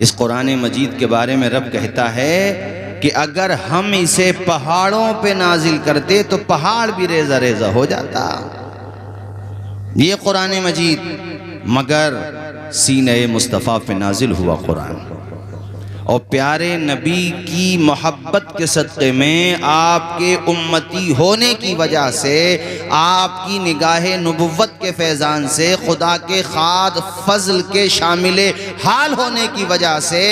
اس قرآن مجید کے بارے میں رب کہتا ہے کہ اگر ہم اسے پہاڑوں پہ نازل کرتے تو پہاڑ بھی ریزہ ریزہ ہو جاتا. یہ قرآن مجید مگر سینہ مصطفیٰ پہ نازل ہوا قرآن، اور پیارے نبی کی محبت کے صدقے میں آپ کے امتی ہونے کی وجہ سے، آپ کی نگاہ نبوت کے فیضان سے، خدا کے خاد فضل کے شامل حال ہونے کی وجہ سے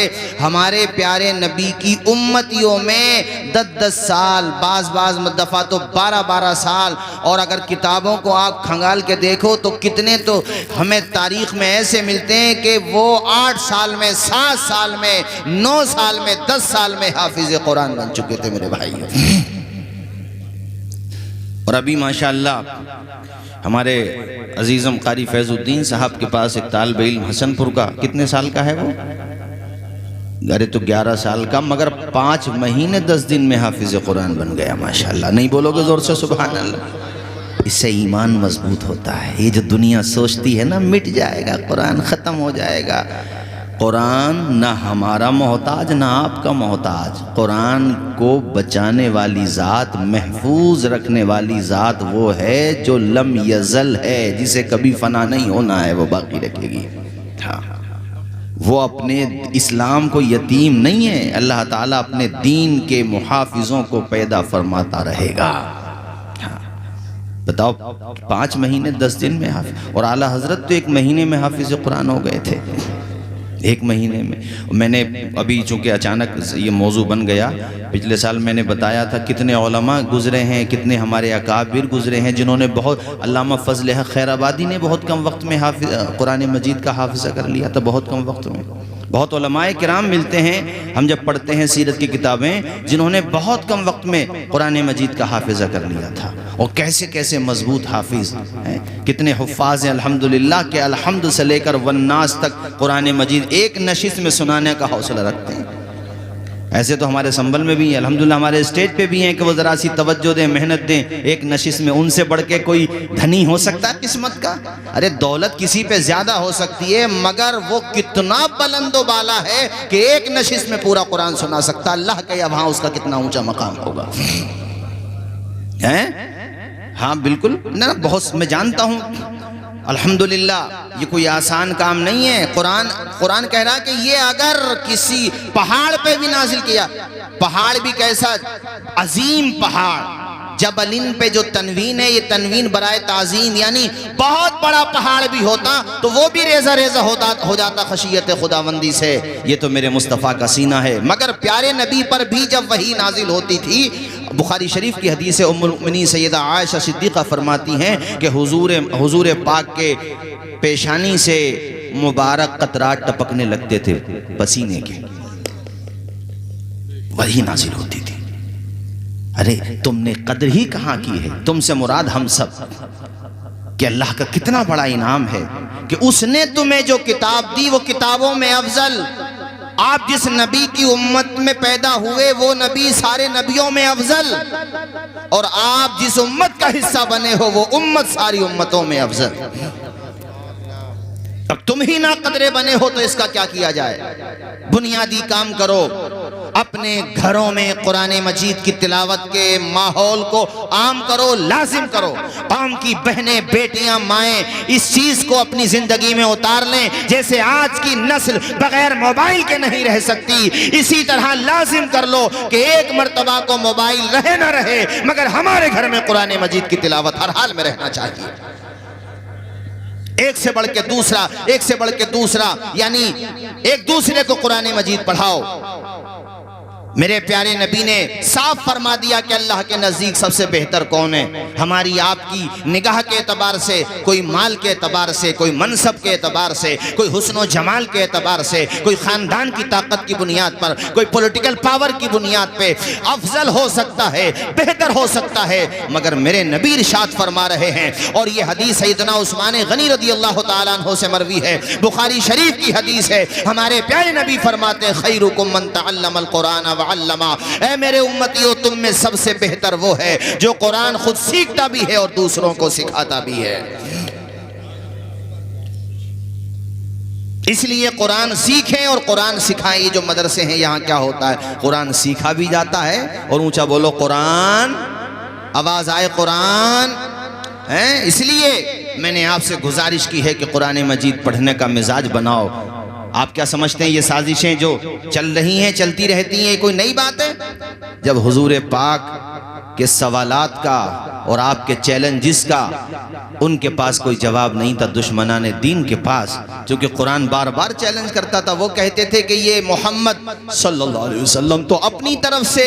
ہمارے پیارے نبی کی امتیوں میں 10 سال، بعض دفعہ تو 12 سال، اور اگر کتابوں کو آپ کھنگال کے دیکھو تو کتنے تو ہمیں تاریخ میں ایسے ملتے ہیں کہ وہ 8 سال میں، 7 سال میں، 9 سال میں، 10 سال میں حافظ قرآن بن چکے تھے میرے بھائیوں. اور ابھی ماشاءاللہ ہمارے عزیزم قاری فیض الدین صاحب کے پاس ایک طالب علم حسن پور کا، کتنے سال کا ہے وہ؟ گرے تو 11 سال کا، مگر 5 مہینے 10 دن میں حافظ قرآن بن گیا ماشاءاللہ. نہیں بولو گے زور سے سبحان اللہ؟ اس سے ایمان مضبوط ہوتا ہے. یہ جو دنیا سوچتی ہے نا مٹ جائے گا قرآن، ختم ہو جائے گا، قرآن نہ ہمارا محتاج نہ آپ کا محتاج. قرآن کو بچانے والی ذات، محفوظ رکھنے والی ذات وہ ہے جو لم یزل ہے، جسے کبھی فنا نہیں ہونا ہے، وہ باقی رکھے گی. ہاں، وہ اپنے اسلام کو یتیم نہیں ہے، اللہ تعالیٰ اپنے دین کے محافظوں کو پیدا فرماتا رہے گا. بتاؤ 5 مہینے 10 دن میں حافظ، اور اعلیٰ حضرت تو 1 مہینے میں حافظ قرآن ہو گئے تھے. 1 مہینے میں نے ابھی چونکہ اچانک یہ موضوع بن گیا، پچھلے سال میں نے بتایا تھا کتنے علماء گزرے ہیں، کتنے ہمارے اکابر گزرے ہیں جنہوں نے بہت، علامہ فضل حق خیر آبادی نے بہت کم وقت میں قرآن مجید کا حافظہ کر لیا تھا، بہت کم وقت میں. بہت علماء کرام ملتے ہیں ہم جب پڑھتے ہیں سیرت کی کتابیں، جنہوں نے بہت کم وقت میں قرآن مجید کا حافظہ کر لیا تھا، اور کیسے کیسے مضبوط حافظ ہیں. کتنے حفاظ ہیں الحمدللہ کہ الحمد سے لے کر والناس تک قرآن مجید ایک نشست میں سنانے کا حوصلہ رکھتے ہیں. ایسے تو ہمارے سنبل میں بھی ہیں الحمدللہ، ہمارے اسٹیج پہ بھی ہیں کہ وہ ذرا سی توجہ دیں، محنت دیں ایک نشست میں. ان سے بڑھ کے کوئی دھنی ہو سکتا ہے قسمت کا؟ ارے دولت کسی پہ زیادہ ہو سکتی ہے، مگر وہ کتنا بلند و بالا ہے کہ ایک نشست میں پورا قرآن سنا سکتا. اللہ کا یا وہاں اس کا کتنا اونچا مقام ہوگا. ہاں بالکل، بہت میں جانتا ہوں الحمدللہ یہ کوئی آسان کام نہیں ہے. قرآن کہہ رہا کہ یہ اگر کسی پہاڑ پہ بھی نازل کیا، پہاڑ بھی کیسا عظیم پہاڑ، جبلن پہ جو تنوین ہے، یہ تنوین برائے تعظیم، یعنی بہت بڑا پہاڑ بھی ہوتا تو وہ بھی ریزہ ریزہ ہو جاتا خشیت خداوندی سے. یہ تو میرے مصطفیٰ کا سینہ ہے. مگر پیارے نبی پر بھی جب وحی نازل ہوتی تھی، بخاری شریف کی حدیث ام المؤمنین سیدہ عائشہ صدیقہ فرماتی ہیں کہ حضور پاک کے پیشانی سے مبارک قطرات ٹپکنے لگتے تھے پسینے کے، وحی نازل ہوتی تھی. ارے تم نے قدر ہی کہاں کی ہے، تم سے مراد ہم سب، کہ اللہ کا کتنا بڑا انعام ہے کہ اس نے تمہیں جو کتاب دی وہ کتابوں میں افضل. آپ جس نبی کی امت میں پیدا ہوئے وہ نبی سارے نبیوں میں افضل، اور آپ جس امت کا حصہ بنے ہو وہ امت ساری امتوں میں افضل. اب تم ہی نہ قدرے بنے ہو تو اس کا کیا کیا جائے؟ بنیادی کام کرو، اپنے گھروں میں قرآن مجید کی تلاوت کے ماحول کو عام کرو، لازم کرو. قوم کی بہنیں، بیٹیاں، مائیں اس چیز کو اپنی زندگی میں اتار لیں. جیسے آج کی نسل بغیر موبائل کے نہیں رہ سکتی، اسی طرح لازم کر لو کہ ایک مرتبہ کو موبائل رہے نہ رہے مگر ہمارے گھر میں قرآن مجید کی تلاوت ہر حال میں رہنا چاہیے. ایک سے بڑھ کے دوسرا، ایک سے بڑھ کے دوسرا، یعنی ایک دوسرے کو قرآن مجید پڑھاؤ. میرے پیارے نبی نے صاف فرما دیا کہ اللہ کے نزدیک سب سے بہتر کون ہے. ہماری آپ کی نگاہ کے اعتبار سے، کوئی مال کے اعتبار سے، کوئی منصب کے اعتبار سے، کوئی حسن و جمال کے اعتبار سے، کوئی خاندان کی طاقت کی بنیاد پر، کوئی پولیٹیکل پاور کی بنیاد پہ افضل ہو سکتا ہے، بہتر ہو سکتا ہے، مگر میرے نبی ارشاد فرما رہے ہیں. اور یہ حدیث سیدنا عثمان غنی رضی اللہ تعالیٰ عنہ سے مروی ہے، بخاری شریف کی حدیث ہے. ہمارے پیارے نبی فرماتے ہیں خیرکم من تعلم القرآن وعلما. اے میرے امتیوں، تم میں سب سے بہتر وہ ہے جو قرآن خود سیکھتا بھی ہے اور دوسروں کو سکھاتا بھی ہے. اس لیے قرآن سیکھیں اور قرآن سکھائیں. یہ جو مدرسے ہیں یہاں کیا ہوتا ہے؟ قرآن سیکھا بھی جاتا ہے اور اونچا بولو قرآن، آواز آئے قرآن. اس لیے میں نے آپ سے گزارش کی ہے کہ قرآن مجید پڑھنے کا مزاج بناؤ. آپ کیا سمجھتے ہیں یہ سازشیں جو چل رہی ہیں چلتی رہتی ہیں کوئی نئی بات ہے؟ جب حضور پاک کے سوالات کا اور آپ کے چیلنجز کا ان کے پاس کوئی جواب نہیں تھا، دشمنان دین کے پاس، چونکہ قرآن بار بار چیلنج کرتا تھا. وہ کہتے تھے کہ یہ محمد صلی اللہ علیہ وسلم تو اپنی طرف سے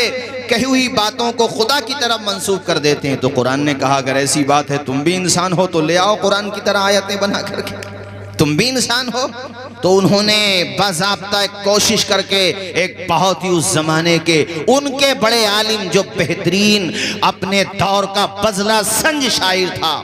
کہی ہوئی باتوں کو خدا کی طرف منسوب کر دیتے ہیں. تو قرآن نے کہا اگر ایسی بات ہے تم بھی انسان ہو تو لے آؤ قرآن کی طرح آیتیں بنا کر کے، تم بھی انسان ہو. تو انہوں نے باضابطہ کوشش کر کے ایک بہت ہی اس زمانے کے ان کے بڑے عالم جو بہترین اپنے دور کا بزلہ سنج شاعر تھا،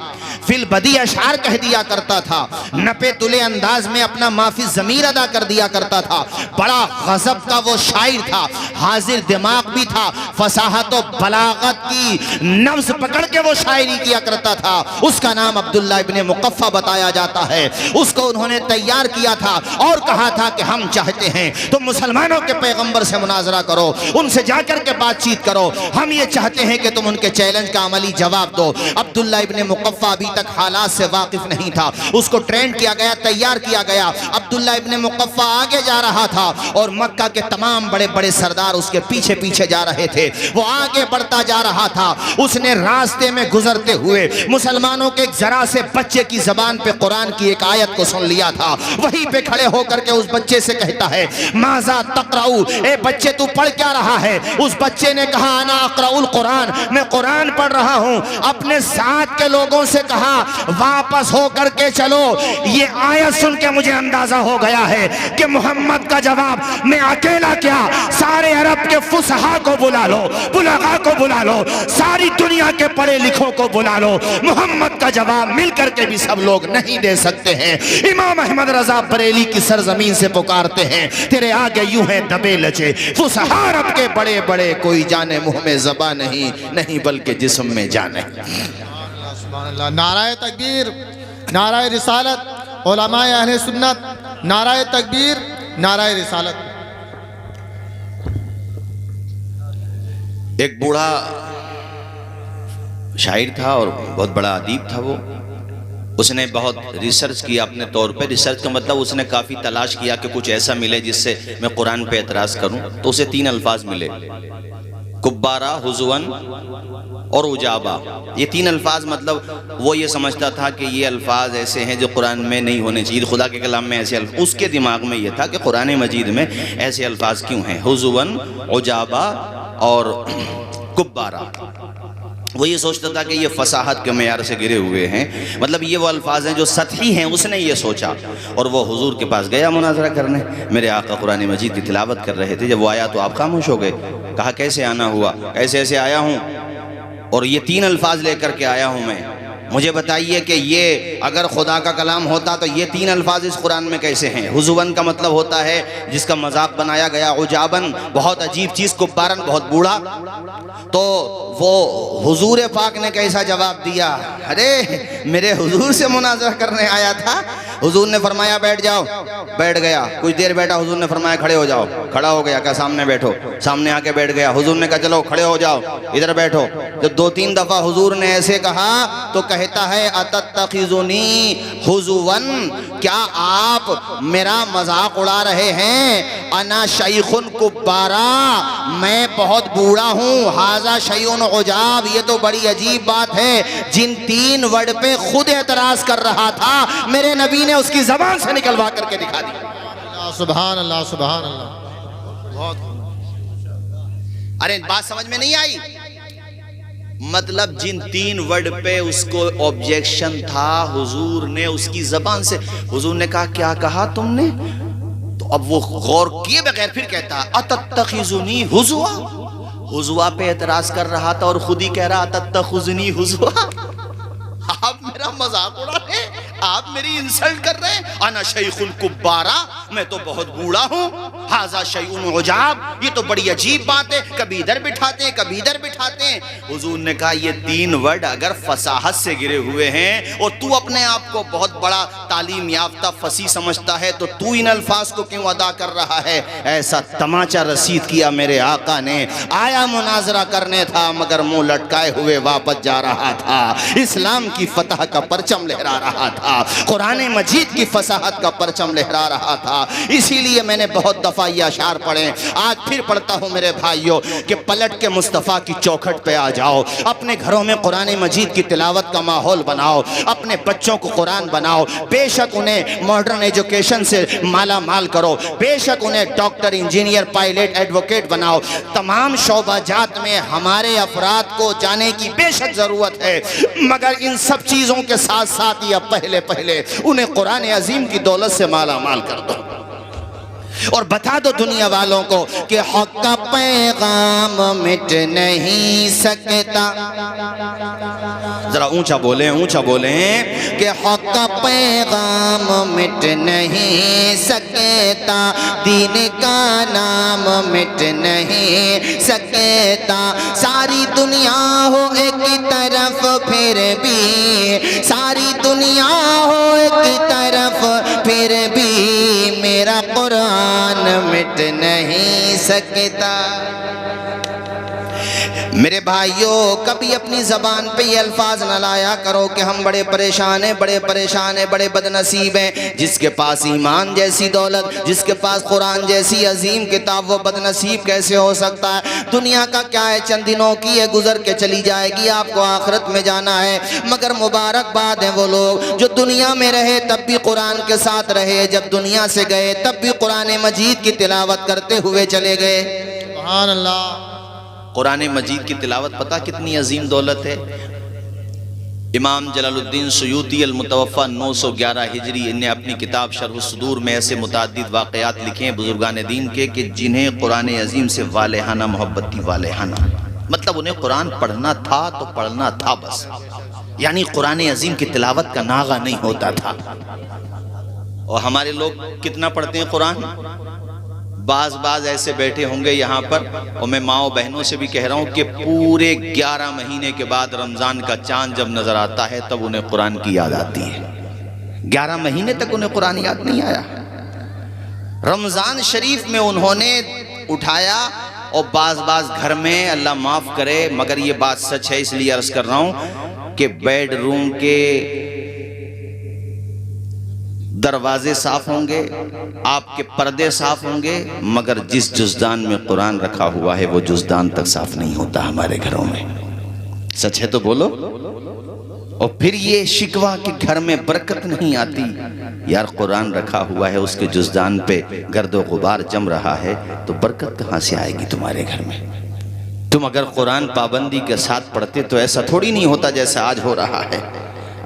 فی البدی اشعار کہہ دیا کرتا تھا، نپے تلے انداز میں اپنا معافی ضمیر ادا کر دیا کرتا تھا، بڑا غضب کا وہ شاعر تھا، حاضر دماغ بھی تھا، فصاحت و بلاغت کی نبض پکڑ کے وہ شاعری کیا کرتا تھا. اس کا نام عبداللہ ابن مقفع بتایا جاتا ہے. اس کو انہوں نے تیار کیا تھا اور کہا تھا کہ ہم چاہتے ہیں تم مسلمانوں کے پیغمبر سے مناظرہ کرو، ان سے جا کر کے بات چیت کرو، ہم یہ چاہتے ہیں کہ تم ان کے چیلنج کا عملی جواب دو. عبداللہ ابن مقفع ابھی تک حالات سے واقف نہیں تھا. اس کو ٹرینڈ کیا گیا، تیار کیا گیا. عبداللہ ابن مقفع آگے جا رہا تھا اور مکہ کے تمام بڑے بڑے سردار اس کے پیچھے پیچھے جا رہے تھے. وہ آگے بڑھتا جا رہا تھا. اس نے راستے میں گزرتے ہوئے مسلمانوں کے ایک ذرا سے بچے کی زبان پہ قرآن کی ایک آیت کو سن لیا تھا. وہیں پہ کھڑے ہو کر کے اس بچے سے کہتا ہے ماذا تقرؤ، اے بچے تو پڑھ کیا رہا ہے؟ اس بچے نے کہا انا اقرأ القرآن، میں قرآن پڑھ رہا ہوں. اپنے ساتھ کے لوگوں سے کہا واپس ہو کر کے چلو. یہ آیت سن کے مجھے اندازہ ہو گیا ہے کہ محمد کا جواب میں اکیلا کیا، سارے عرب کے فصحاء کو بلا لو، بلغاء کو بلا لو، ساری دنیا کے پڑھے لکھوں کو بلا لو، محمد کا جواب مل کر کے بھی سب لوگ نہیں دے سکتے ہیں. امام احمد رضا بریلی کی سرزمین سے پکارتے ہیں تیرے آگے یوں ہے دبے لچے فصحاء عرب کے بڑے بڑے، کوئی جانے منہ میں زبان نہیں بلکہ جسم میں جانے. سبحان اللہ. نعرہ تکبیر، نعرہ رسالت، علماء اہل سنت، نعرہ تکبیر، نعرہ رسالت. ایک بوڑھا شاعر تھا اور بہت بڑا ادیب تھا. وہ اس نے بہت ریسرچ کیا اپنے طور پہ. ریسرچ کا مطلب اس نے کافی تلاش کیا کہ کچھ ایسا ملے جس سے میں قرآن پہ اعتراض کروں. تو اسے 3 الفاظ ملے، کبارہ، حضون اور اجابہ. یہ 3 الفاظ مطلب وہ یہ سمجھتا تھا کہ یہ الفاظ ایسے ہیں جو قرآن میں نہیں ہونے چاہیے، خدا کے کلام میں ایسے الفاظ. اس کے دماغ میں یہ تھا کہ قرآن مجید میں ایسے الفاظ کیوں ہیں، حضون، اجابہ اور کبارہ. وہ یہ سوچتا تھا کہ یہ فصاحت کے معیار سے گرے ہوئے ہیں، مطلب یہ وہ الفاظ ہیں جو سطحی ہیں. اس نے یہ سوچا اور وہ حضور کے پاس گیا مناظرہ کرنے. میرے آقا قرآن مجید کی تلاوت کر رہے تھے. جب وہ آیا تو آپ خاموش ہو گئے. کہا کیسے آنا ہوا؟ ایسے ایسے آیا ہوں اور یہ 3 الفاظ لے کر کے آیا ہوں میں. مجھے بتائیے کہ یہ اگر خدا کا کلام ہوتا تو یہ 3 الفاظ اس قرآن میں کیسے ہیں؟ حضون کا مطلب ہوتا ہے جس کا مذاق بنایا گیا، عجابن بہت عجیب چیز، کبارن بہت بوڑھا. تو وہ حضور پاک نے کیسا جواب دیا؟ ارے میرے حضور سے مناظرہ کرنے آیا تھا. حضور نے فرمایا بیٹھ جاؤ، بیٹھ گیا. کچھ دیر بیٹھا، حضور نے فرمایا کھڑے ہو جاؤ، کھڑا ہو گیا. کہا سامنے بیٹھو، سامنے آ کے بیٹھ گیا. حضور نے کہا چلو کھڑے ہو جاؤ، ادھر بیٹھو. جب 2-3 دفعہ حضور نے ایسے کہا تو کہتا ہے اتتخذونی حضوا، کیا آپ میرا مذاق اڑا رہے ہیں؟ انا شیخ کبارا، میں بہت بوڑھا ہوں. ھذا شیء عجاب، یہ تو بڑی عجیب بات ہے. جن 3 ورڈ پہ خود اعتراض کر رہا تھا میرے نبی نے اس کی زبان سے نکلوا کر کے دکھا دیا. سبحان اللہ، سبحان اللہ. بہت. ارے بات سمجھ میں نہیں آئی؟ مطلب جن 3 ورڈ پہ اس کو آبجیکشن تھا حضور نے اس کی زبان سے، حضور نے کہا کیا کہا تم نے؟ تو اب وہ غور کیے بغیر پھر کہتا اتتخذونی حضوا. حضوا پہ اعتراض کر رہا تھا اور خود ہی کہہ رہا اتتخذونی حضوا. آپ میرا مذاق اڑا رہے ہیں، آپ میری انسلٹ کر رہے ہیں. انا شیخ کبارا، میں تو بہت بوڑھا ہوں. ھذا شیء عجاب، یہ تو بڑی عجیب بات ہے، کبھی ادھر بٹھاتے ہیں کبھی ادھر بٹھاتے ہیں۔ حضور نے کہا یہ 3 ورڈ اگر فصاحت سے گرے ہوئے ہیں اور تو اپنے آپ کو بہت بڑا تعلیم یافتہ فصیح سمجھتا ہے تو تو ان الفاظ کو کیوں ادا کر رہا ہے؟ ایسا تماچا رسید کیا میرے آقا نے، آیا مناظرہ کرنے تھا مگر منہ لٹکائے ہوئے واپس جا رہا تھا، اسلام کی فتح کا پرچم لہرا رہا تھا، قرآن مجید کی فصاحت کا پرچم لہرا رہا تھا۔ اسی لیے میں نے بہت دفعہ یہ اشعار پڑھے، آج پھر پڑھتا ہوں میرے بھائیوں کہ پلٹ کے مصطفیٰ کی چوکھٹ پہ آ جاؤ، اپنے گھروں میں قرآن مجید کی تلاوت کا ماحول بناؤ، اپنے بچوں کو قرآن بناؤ، بے شک انہیں ماڈرن ایجوکیشن سے مالا مال کرو، بے شک انہیں ڈاکٹر، انجینئر، پائلٹ، ایڈوکیٹ بناؤ۔ تمام شعبہ جات میں ہمارے افراد کو جانے کی بے شک ضرورت ہے، مگر ان سب چیزوں کے ساتھ ساتھ یا پہلے انہیں قرآن عظیم کی دولت سے مالا مال کر دو اور بتا دو دنیا والوں کو کہ حق کا پیغام مٹ نہیں سکتا، ذرا اونچا بولیں کہ حق کا پیغام مٹ نہیں سکتا، دین کا نام مٹ نہیں سکتا، ساری دنیا ہو ایک طرف پھر بھی، ساری دنیا ہو ایک طرف پھر بھی میرا قرآن مٹ نہیں سکتا۔ میرے بھائیوں کبھی اپنی زبان پہ یہ الفاظ نہ لایا کرو کہ ہم بڑے پریشان ہیں، بڑے بد نصیب ہیں۔ جس کے پاس ایمان جیسی دولت، جس کے پاس قرآن جیسی عظیم کتاب، وہ بد نصیب کیسے ہو سکتا ہے؟ دنیا کا کیا ہے، چند دنوں کی ہے، گزر کے چلی جائے گی، آپ کو آخرت میں جانا ہے۔ مگر مبارک باد ہیں وہ لوگ جو دنیا میں رہے تب بھی قرآن کے ساتھ رہے، جب دنیا سے گئے تب بھی قرآن مجید کی تلاوت کرتے ہوئے چلے گئے۔ سبحان اللہ۔ قرآن مجید کی تلاوت پتہ کتنی عظیم دولت ہے؟ امام جلال الدین سیوطی المتوفہ 911 ہجری، انہیں اپنی کتاب شرح الصدور میں ایسے متعدد واقعات لکھے ہیں بزرگان دین کے کہ جنہیں قرآن عظیم سے والہانہ محبت تھی، والہانہ مطلب انہیں قرآن پڑھنا تھا تو پڑھنا تھا بس، یعنی قرآن عظیم کی تلاوت کا ناغہ نہیں ہوتا تھا۔ اور ہمارے لوگ کتنا پڑھتے ہیں قرآن؟ بعض ایسے بیٹھے ہوں گے یہاں پر، اور میں ماؤں بہنوں سے بھی کہہ رہا ہوں کہ پورے 11 مہینے کے بعد رمضان کا چاند جب نظر آتا ہے تب انہیں قرآن کی یاد آتی ہے۔ 11 مہینے تک انہیں قرآن یاد نہیں آیا۔ رمضان شریف میں انہوں نے اٹھایا، اور بعض گھر میں اللہ معاف کرے مگر یہ بات سچ ہے اس لیے عرض کر رہا ہوں کہ بیڈ روم کے دروازے صاف ہوں گے، آپ کے پردے صاف ہوں گے، مگر جس جزدان میں قرآن رکھا ہوا ہے وہ جزدان تک صاف نہیں ہوتا ہمارے گھروں میں۔ سچ ہے تو بولو۔ اور پھر یہ شکوہ کہ گھر میں برکت نہیں آتی، یار قرآن رکھا ہوا ہے، اس کے جزدان پہ گرد و غبار جم رہا ہے تو برکت کہاں سے آئے گی تمہارے گھر میں؟ تم اگر قرآن پابندی کے ساتھ پڑھتے تو ایسا تھوڑی نہیں ہوتا جیسا آج ہو رہا ہے۔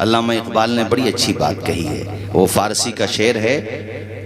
علامہ اقبال نے بڑی اچھی بات کہی ہے، وہ فارسی کا شعر ہے،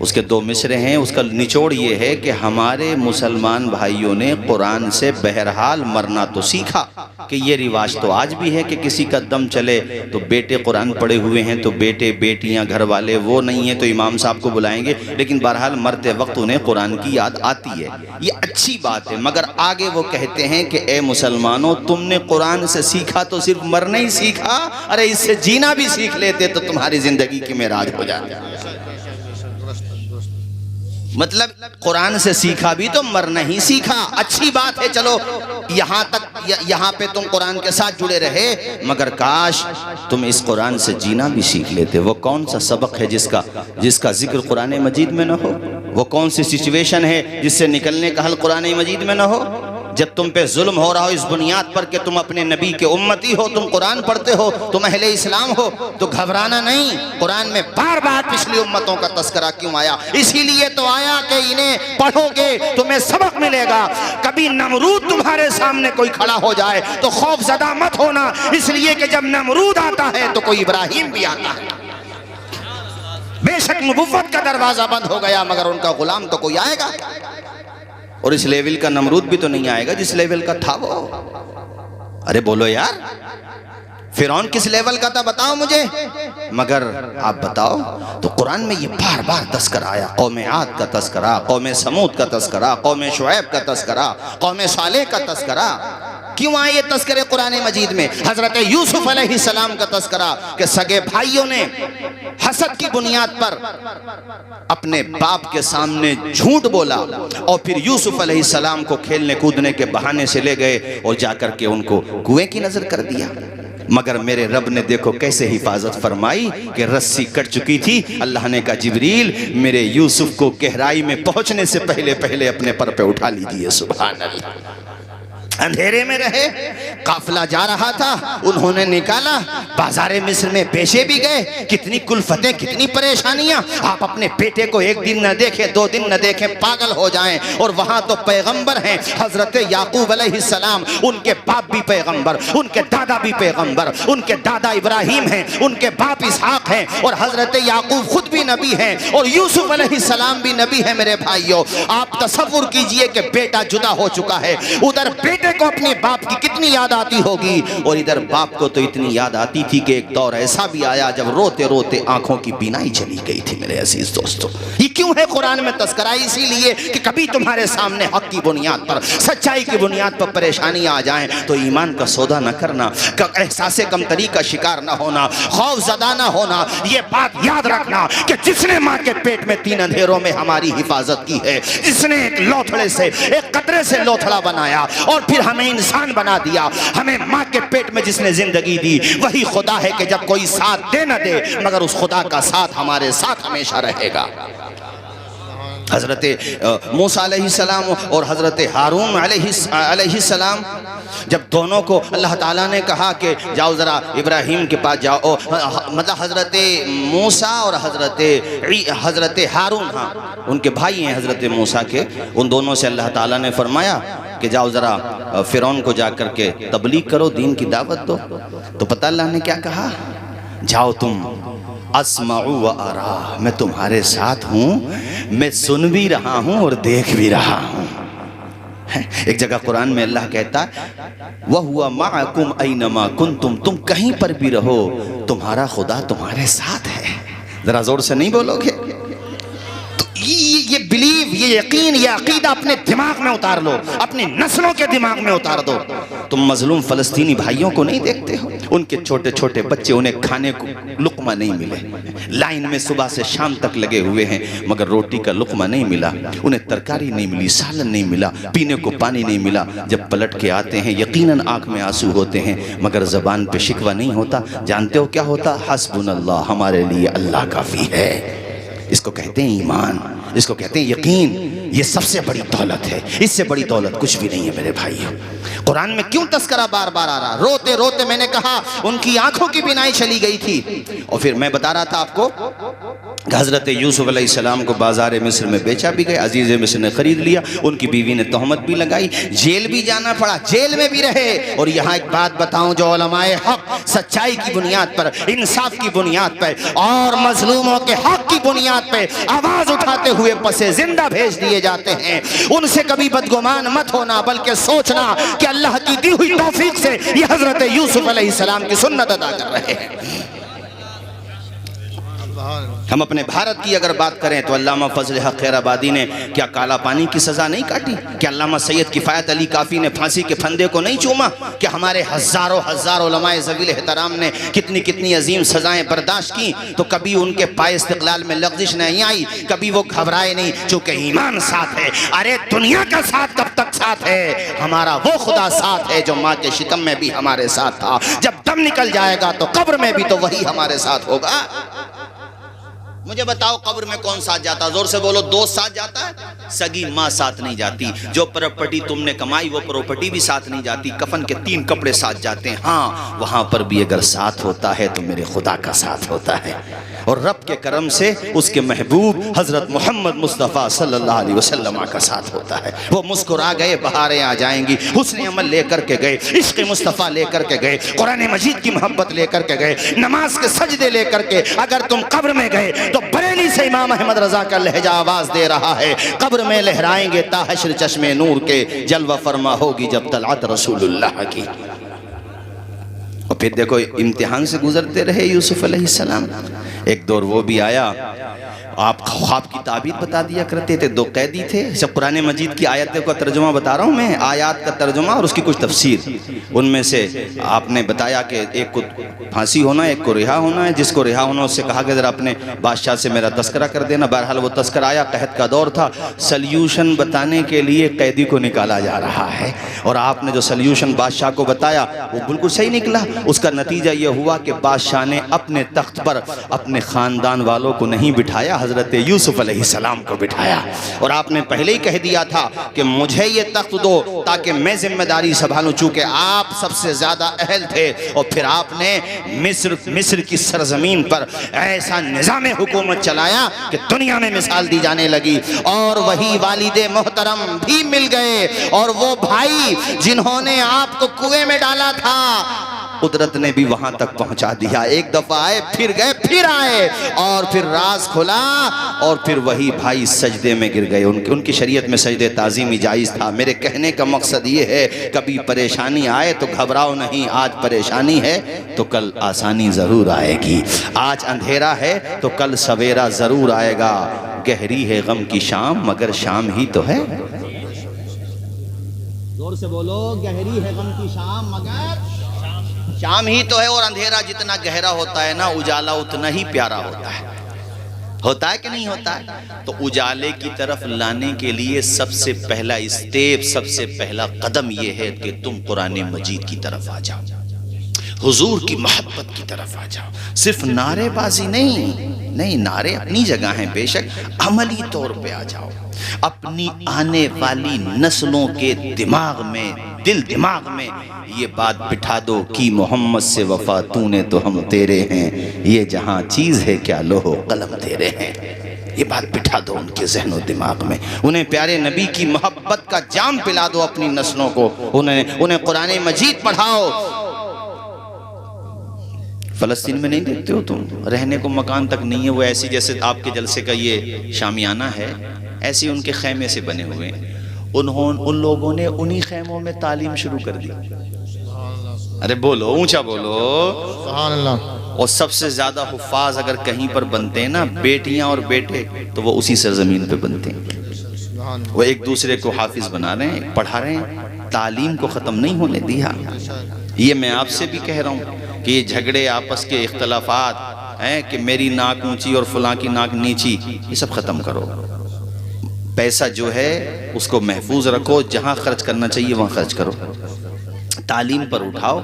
اس کے 2 مصرے ہیں، اس کا نچوڑ یہ ہے کہ ہمارے مسلمان بھائیوں نے قرآن سے بہرحال مرنا تو سیکھا، کہ یہ رواج تو آج بھی ہے کہ کسی کا دم چلے تو بیٹے قرآن پڑھے ہوئے ہیں تو بیٹے بیٹیاں گھر والے وہ نہیں ہیں تو امام صاحب کو بلائیں گے، لیکن بہرحال مرتے وقت انہیں قرآن کی یاد آتی ہے، یہ اچھی بات ہے۔ مگر آگے وہ کہتے ہیں کہ اے مسلمانوں، تم نے قرآن سے سیکھا تو صرف مرنا ہی سیکھا، ارے اس سے جینا بھی سیکھ لیتے تو تمہاری زندگی کی معراج ہو جاتی۔ مطلب قرآن سے سیکھا بھی تو مرنا ہی سیکھا، اچھی بات ہے، چلو یہاں پہ تم قرآن کے ساتھ جڑے رہے، مگر کاش تم اس قرآن سے جینا بھی سیکھ لیتے۔ وہ کون سا سبق ہے جس کا ذکر قرآن مجید میں نہ ہو؟ وہ کون سی سچویشن ہے جس سے نکلنے کا حل قرآن مجید میں نہ ہو؟ جب تم پہ ظلم ہو رہا ہو اس بنیاد پر کہ تم اپنے نبی کے امتی ہو، تم قرآن پڑھتے ہو، تم اہل اسلام ہو، تو گھبرانا نہیں۔ قرآن میں بار بار پچھلی امتوں کا تذکرہ کیوں آیا؟ اسی لیے تو آیا کہ انہیں پڑھو گے تمہیں سبق ملے گا۔ کبھی نمرود تمہارے سامنے کوئی کھڑا ہو جائے تو خوف زدہ مت ہونا، اس لیے کہ جب نمرود آتا ہے تو کوئی ابراہیم بھی آتا ہے۔ بے شک نبوت کا دروازہ بند ہو گیا مگر ان کا غلام تو کوئی آئے گا، اور اس لیول کا نمرود بھی تو نہیں آئے گا جس لیول کا تھا وہ۔ ارے بولو یار، فرعون کس لیول کا تھا بتاؤ مجھے؟ مگر آپ بتاؤ تو قرآن میں یہ بار بار تذکرہ آیا، قوم عاد کا تذکرہ، قوم سمود کا تذکرہ، قوم شعیب کا تذکرہ، قوم صالح کا تذکرہ۔ کیوں آئے یہ تذکرے قرآن مجید میں؟ حضرت یوسف علیہ السلام کا تذکرہ کہ سگے بھائیوں نے حسد کی بنیاد پر اپنے باپ کے سامنے جھوٹ بولا اور پھر یوسف علیہ السلام کو کھیلنے کودنے کے بہانے سے لے گئے اور جا کر کے ان کو کنویں کی نظر کر دیا۔ مگر میرے رب نے دیکھو کیسے حفاظت فرمائی کہ رسی کٹ چکی تھی، اللہ نے کہا جبریل میرے یوسف کو گہرائی میں پہنچنے سے پہلے پہلے اپنے پر پہ اٹھا لیجئے۔ سبحان اللہ۔ اندھیرے میں رہے، قافلہ جا رہا تھا، انہوں نے نکالا، بازار مصر میں پیشے بھی گئے، کتنی کلفتیں، کتنی پریشانیاں۔ آپ اپنے بیٹے کو ایک دن نہ دیکھیں، 2 دن نہ دیکھیں، پاگل ہو جائیں۔ اور وہاں تو پیغمبر ہیں، حضرت یعقوب علیہ السلام، ان کے باپ بھی پیغمبر، ان کے دادا بھی پیغمبر، ان کے دادا ابراہیم ہیں، ان کے باپ اسحاق ہیں، اور حضرت یعقوب خود بھی نبی ہیں، اور یوسف علیہ السلام بھی نبی ہیں۔ میرے بھائیوں آپ تصور کیجئے کہ بیٹا جدا ہو چکا ہے، ادھر بیٹے کو اپنے باپ کی کتنی یاد آتی ہوگی، اور ادھر باپ کو تو اتنی یاد آتی تھی کہ ایک دور ایسا بھی آیا جب روتے روتے آنکھوں کی بینائی چلی گئی تھی۔ میرے عزیز دوستو یہ کیوں ہے قرآن میں تذکرہ؟ اسی لیے کہ کبھی تمہارے سامنے حق کی بنیاد پر، سچائی کی بنیاد پر پریشانی آ جائیں تو ایمان کا سودا نہ کرنا، احساس کمتری کا شکار نہ ہونا، خوف زدہ نہ ہونا۔ یہ بات یاد رکھنا کہ جس نے ماں کے پیٹ میں 3 اندھیروں میں ہماری حفاظت کی ہے، جس نے ایک لوتھڑے سے، ایک قطرے سے لوتھڑا بنایا اور پھر ہمیں انسان بنا دیا، ہمیں ماں کے پیٹ میں جس نے زندگی دی، وہی خدا ہے کہ جب کوئی ساتھ دے نہ دے مگر اس خدا کا ساتھ ہمارے ساتھ ہمیشہ رہے گا۔ حضرت موسیٰ علیہ السلام اور حضرت ہارون علیہ السلام جب دونوں کو اللہ تعالیٰ نے کہا کہ جاؤ ذرا ابراہیم کے پاس جاؤ، مطلب حضرت موسیٰ اور حضرت ہارون، ہاں ان کے بھائی ہیں حضرت موسیٰ کے، ان دونوں سے اللہ تعالیٰ نے فرمایا کہ جاؤ ذرا فرعون کو جا کر کے تبلیغ کرو، دین کی دعوت دو۔ تو پتہ اللہ نے کیا کہا؟ جاؤ تم، اسمع و ارا، میں تمہارے ساتھ ہوں، میں سن بھی رہا ہوں اور دیکھ بھی رہا ہوں۔ ایک جگہ قرآن میں اللہ کہتا ہے وَهُوَ مَعَكُمْ أَيْنَمَا كُنْتُمْ، تم کہیں پر بھی رہو تمہارا خدا تمہارے ساتھ ہے۔ ذرا زور سے نہیں بولو گے؟ تو یہ بلیو، یہ یقین، یہ عقیدہ اپنے دماغ میں اتار لو، اپنی نسلوں کے دماغ میں اتار دو۔ تم مظلوم فلسطینی بھائیوں کو نہیں دیکھتے ہو؟ ان کے چھوٹے چھوٹے بچے، انہیں کھانے کو لقمہ نہیں ملے، لائن میں صبح سے شام تک لگے ہوئے ہیں مگر روٹی کا لقمہ نہیں ملا، انہیں ترکاری نہیں ملی، سالن نہیں ملا، پینے کو پانی نہیں ملا۔ جب پلٹ کے آتے ہیں یقیناً آنکھ میں آنسو ہوتے ہیں مگر زبان پہ شکوہ نہیں ہوتا۔ جانتے ہو کیا ہوتا؟ حسبنا اللہ، ہمارے لیے اللہ کافی ہے۔ اس کو کہتے ہیں ایمان، اس کو کہتے ہیں یقین۔ یہ سب سے بڑی دولت ہے، اس سے بڑی دولت کچھ بھی نہیں ہے میرے بھائیوں۔ قرآن میں کیوں تذکرہ بار بار آ رہا؟ روتے روتے میں نے کہا ان کی آنکھوں کی بینائی چلی گئی تھی۔ اور پھر میں بتا رہا تھا آپ کو کہ حضرت یوسف علیہ السلام کو بازار مصر میں بیچا بھی گئے، عزیز مصر نے خرید لیا، ان کی بیوی نے تہمت بھی لگائی، جیل بھی جانا پڑا، جیل میں بھی رہے۔ اور یہاں ایک بات بتاؤں، جو علماء حق سچائی کی بنیاد پر، انصاف کی بنیاد پر اور مظلوموں کے حق کی بنیاد پہ آواز اٹھاتے ہوئے پسے زندہ بھیج دیے جاتے ہیں، ان سے کبھی بدگمان مت ہونا بلکہ سوچنا کہ اللہ کی دی ہوئی توفیق سے یہ حضرت یوسف علیہ السلام کی سنت ادا کر رہے ہیں۔ ہم اپنے بھارت کی اگر بات کریں تو علامہ فضل حق خیر آبادی نے کیا کالا پانی کی سزا نہیں کاٹی؟ کیا علامہ سید کفایت علی کافی نے پھانسی کے پھندے کو نہیں چوما؟ کیا ہمارے ہزاروں علماء ذویل احترام نے کتنی عظیم سزائیں برداشت کی تو کبھی ان کے پائے استقلال میں لغزش نہیں آئی؟ کبھی وہ گھبرائے نہیں چونکہ ایمان ساتھ ہے۔ ارے دنیا کا ساتھ کب تک ساتھ ہے؟ ہمارا وہ خدا ساتھ ہے جو ماں کے شکم میں بھی ہمارے ساتھ تھا، جب دم نکل جائے گا تو قبر میں بھی تو وہی ہمارے ساتھ ہوگا۔ مجھے بتاؤ قبر میں کون ساتھ جاتا؟ زور سے بولو، دوست ساتھ جاتا ہے؟ سگی ماں ساتھ نہیں جاتی، جو پراپرٹی تم نے کمائی وہ پراپرٹی بھی ساتھ نہیں جاتی، کفن کے 3 کپڑے ساتھ جاتے ہیں۔ ہاں وہاں پر بھی اگر ساتھ ہوتا ہے تو میرے خدا کا ساتھ ہوتا ہے، اور رب کے کرم سے اس کے محبوب حضرت محمد مصطفیٰ صلی اللہ علیہ وسلم کا ساتھ ہوتا ہے۔ وہ مسکرا گئے، بہاریں آ جائیں گی، حسن عمل لے کر کے گئے، عشق مصطفیٰ لے کر کے گئے، قرآن مجید کی محبت لے کر کے گئے، نماز کے سجدے لے کر کے اگر تم قبر میں گئے تو بریلی سے امام احمد رضا کا لہجہ آواز دے رہا ہے، قبر میں لہرائیں گے تا حشر چشمے نور کے، جلوہ فرما ہوگی جب طلعت رسول اللہ کی۔ اور پھر دیکھو امتحان سے گزرتے رہے یوسف علیہ السلام. ایک دور وہ بھی آیا، آپ خواب کی تعبیر بتا دیا کرتے تھے. دو قیدی تھے. جب قرآن مجید کی آیتوں کا ترجمہ بتا رہا ہوں میں، آیات کا ترجمہ اور اس کی کچھ تفسیر. ان میں سے آپ نے بتایا کہ ایک کو پھانسی ہونا، ایک کو رہا ہونا ہے. جس کو رہا ہونا اس سے کہا کہ ذرا اپنے بادشاہ سے میرا تذکرہ کر دینا. بہرحال وہ تذکرہ آیا، قحط کا دور تھا. سلیوشن بتانے کے لیے قیدی کو نکالا جا رہا ہے، اور آپ نے جو سلیوشن بادشاہ کو بتایا وہ بالکل صحیح نکلا. اس کا نتیجہ یہ ہوا کہ بادشاہ نے اپنے تخت پر اپنے خاندان والوں کو نہیں بٹھایا، حضرت یوسف علیہ السلام کو بٹھایا. اور آپ نے پہلے ہی کہہ دیا تھا کہ مجھے یہ تخت دو تاکہ میں ذمہ داری سنبھالوں، چونکہ آپ سب سے زیادہ اہل تھے. اور پھر آپ نے مصر کی سرزمین پر ایسا نظام حکومت چلایا کہ دنیا میں مثال دی جانے لگی. اور وہی والد محترم بھی مل گئے، اور وہ بھائی جنہوں نے آپ کو کنویں میں ڈالا تھا قدرت نے بھی وہاں تک پہنچا دیا. ایک دفعہ آئے، پھر گئے، پھر آئے، اور پھر راز کھلا، اور پھر وہی بھائی سجدے میں گر گئے. ان کی شریعت میں سجدے تعظیمی جائز تھا. میرے کہنے کا مقصد یہ ہے، کبھی پریشانی آئے تو گھبراؤ نہیں. آج پریشانی ہے تو کل آسانی ضرور آئے گی. آج اندھیرا ہے تو کل سویرا ضرور آئے گا. گہری ہے غم کی شام مگر شام ہی تو ہے. زور سے بولو، گہری ہے غم کی شام مگر شام ہی تو ہے. اور اندھیرا جتنا گہرا ہوتا ہے نا، اجالا اتنا ہی پیارا ہوتا ہے. ہوتا ہے کہ نہیں ہوتا ہے؟ تو اجالے کی طرف لانے کے لیے سب سے پہلا اسٹیپ، سب سے پہلا قدم یہ ہے کہ تم قرآن مجید کی طرف آ جاؤ، حضور کی محبت کی طرف آ جاؤ. صرف نعرے بازی نہیں، نعرے اپنی جگہ ہیں بے شک، عملی طور پہ آ جاؤ. اپنی آنے والی نسلوں کے دماغ میں، دل دماغ میں یہ بات بٹھا دو کہ محمد سے وفا تو نے تو ہم تیرے ہیں، یہ جہاں چیز ہے کیا لوح قلم تیرے ہیں. یہ بات بٹھا دو ان کے ذہن و دماغ میں. انہیں پیارے نبی کی محبت کا جام پلا دو اپنی نسلوں کو. انہیں قرآن مجید پڑھاؤ. فلسطین میں نہیں دیکھتے ہو تم، رہنے کو مکان تک نہیں ہے. وہ ایسی جیسے آپ کے جلسے کا یہ شامیانہ ہے، ایسے ان کے خیمے سے بنے ہوئے ہیں. ان لوگوں نے انہی خیموں میں تعلیم شروع کر دی. ارے بولو، اونچا بولو سبحان اللہ. اور سب سے زیادہ حفاظ اگر کہیں پر بنتے ہیں نا، بیٹیاں اور بیٹے، تو وہ اسی سرزمین پہ بنتے ہیں. وہ ایک دوسرے کو حافظ بنا رہے ہیں، پڑھا رہے ہیں، تعلیم کو ختم نہیں ہونے دیا. یہ میں آپ سے بھی کہہ رہا ہوں کہ یہ جھگڑے، آپس کے اختلافات ہیں کہ میری ناک اونچی اور فلاں کی ناک نیچی، یہ سب ختم کرو. پیسہ جو ہے اس کو محفوظ رکھو، جہاں خرچ کرنا چاہیے وہاں خرچ کرو. تعلیم پر اٹھاؤ،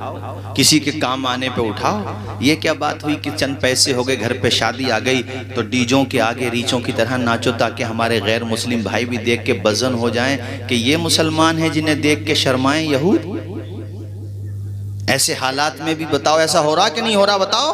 کسی کے کام آنے پہ اٹھاؤ. یہ کیا بات ہوئی کہ چند پیسے ہو گئے، گھر پہ شادی آ گئی تو ڈیجوں کے آگے ریچوں کی طرح ناچو تاکہ ہمارے غیر مسلم بھائی بھی دیکھ کے بزن ہو جائیں کہ یہ مسلمان ہیں جنہیں دیکھ کے شرمائیں یہود. ایسے حالات میں بھی بتاؤ ایسا ہو رہا کہ نہیں ہو رہا؟ بتاؤ.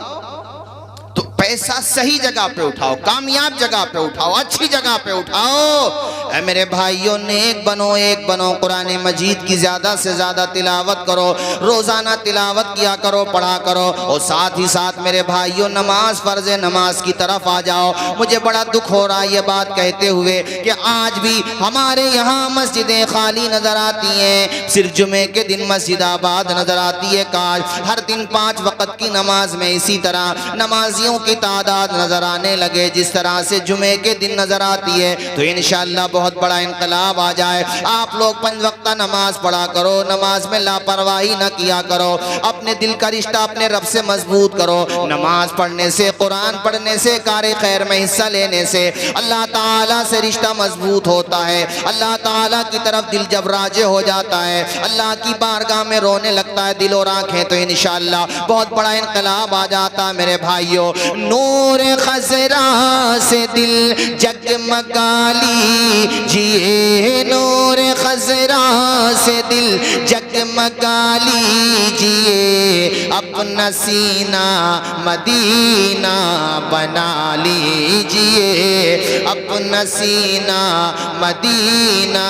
تو پیسہ صحیح جگہ پہ اٹھاؤ، کامیاب جگہ پہ اٹھاؤ، اچھی جگہ پہ اٹھاؤ. اے میرے بھائیوں، نیک بنو. قرآن مجید کی زیادہ سے زیادہ تلاوت کرو، روزانہ تلاوت کیا کرو، پڑھا کرو. اور ساتھ ہی ساتھ میرے بھائیوں، نماز فرض نماز کی طرف آ جاؤ. مجھے بڑا دکھ ہو رہا ہے یہ بات کہتے ہوئے کہ آج بھی ہمارے یہاں مسجدیں خالی نظر آتی ہیں. صرف جمعے کے دن مسجد آباد نظر آتی ہے. کاش ہر دن 5 وقت کی نماز میں اسی طرح نمازیوں کی تعداد نظر آنے لگے جس طرح سے جمعے کے دن نظر آتی ہے. تو انشاءاللہ بہت بڑا انقلاب آ جائے. آپ لوگ 5 وقتہ نماز پڑھا کرو، نماز میں لاپرواہی نہ کیا کرو. اپنے دل کا رشتہ اپنے رب سے مضبوط کرو. نماز پڑھنے سے، قرآن پڑھنے سے، کار خیر میں حصہ لینے سے اللہ تعالیٰ سے رشتہ مضبوط ہوتا ہے. اللہ تعالیٰ کی طرف دل جب راجع ہو جاتا ہے، اللہ کی بارگاہ میں رونے لگتا ہے دل اور آنکھیں، تو انشاءاللہ بہت بڑا انقلاب آ جاتا ہے. میرے بھائیوں، نور خضرا سے دل جگمگا لیجئے، نور خضرا سے دل جگمگا لیجئے، اپنا سینہ مدینہ بنا لیجئے، اپنا سینہ مدینہ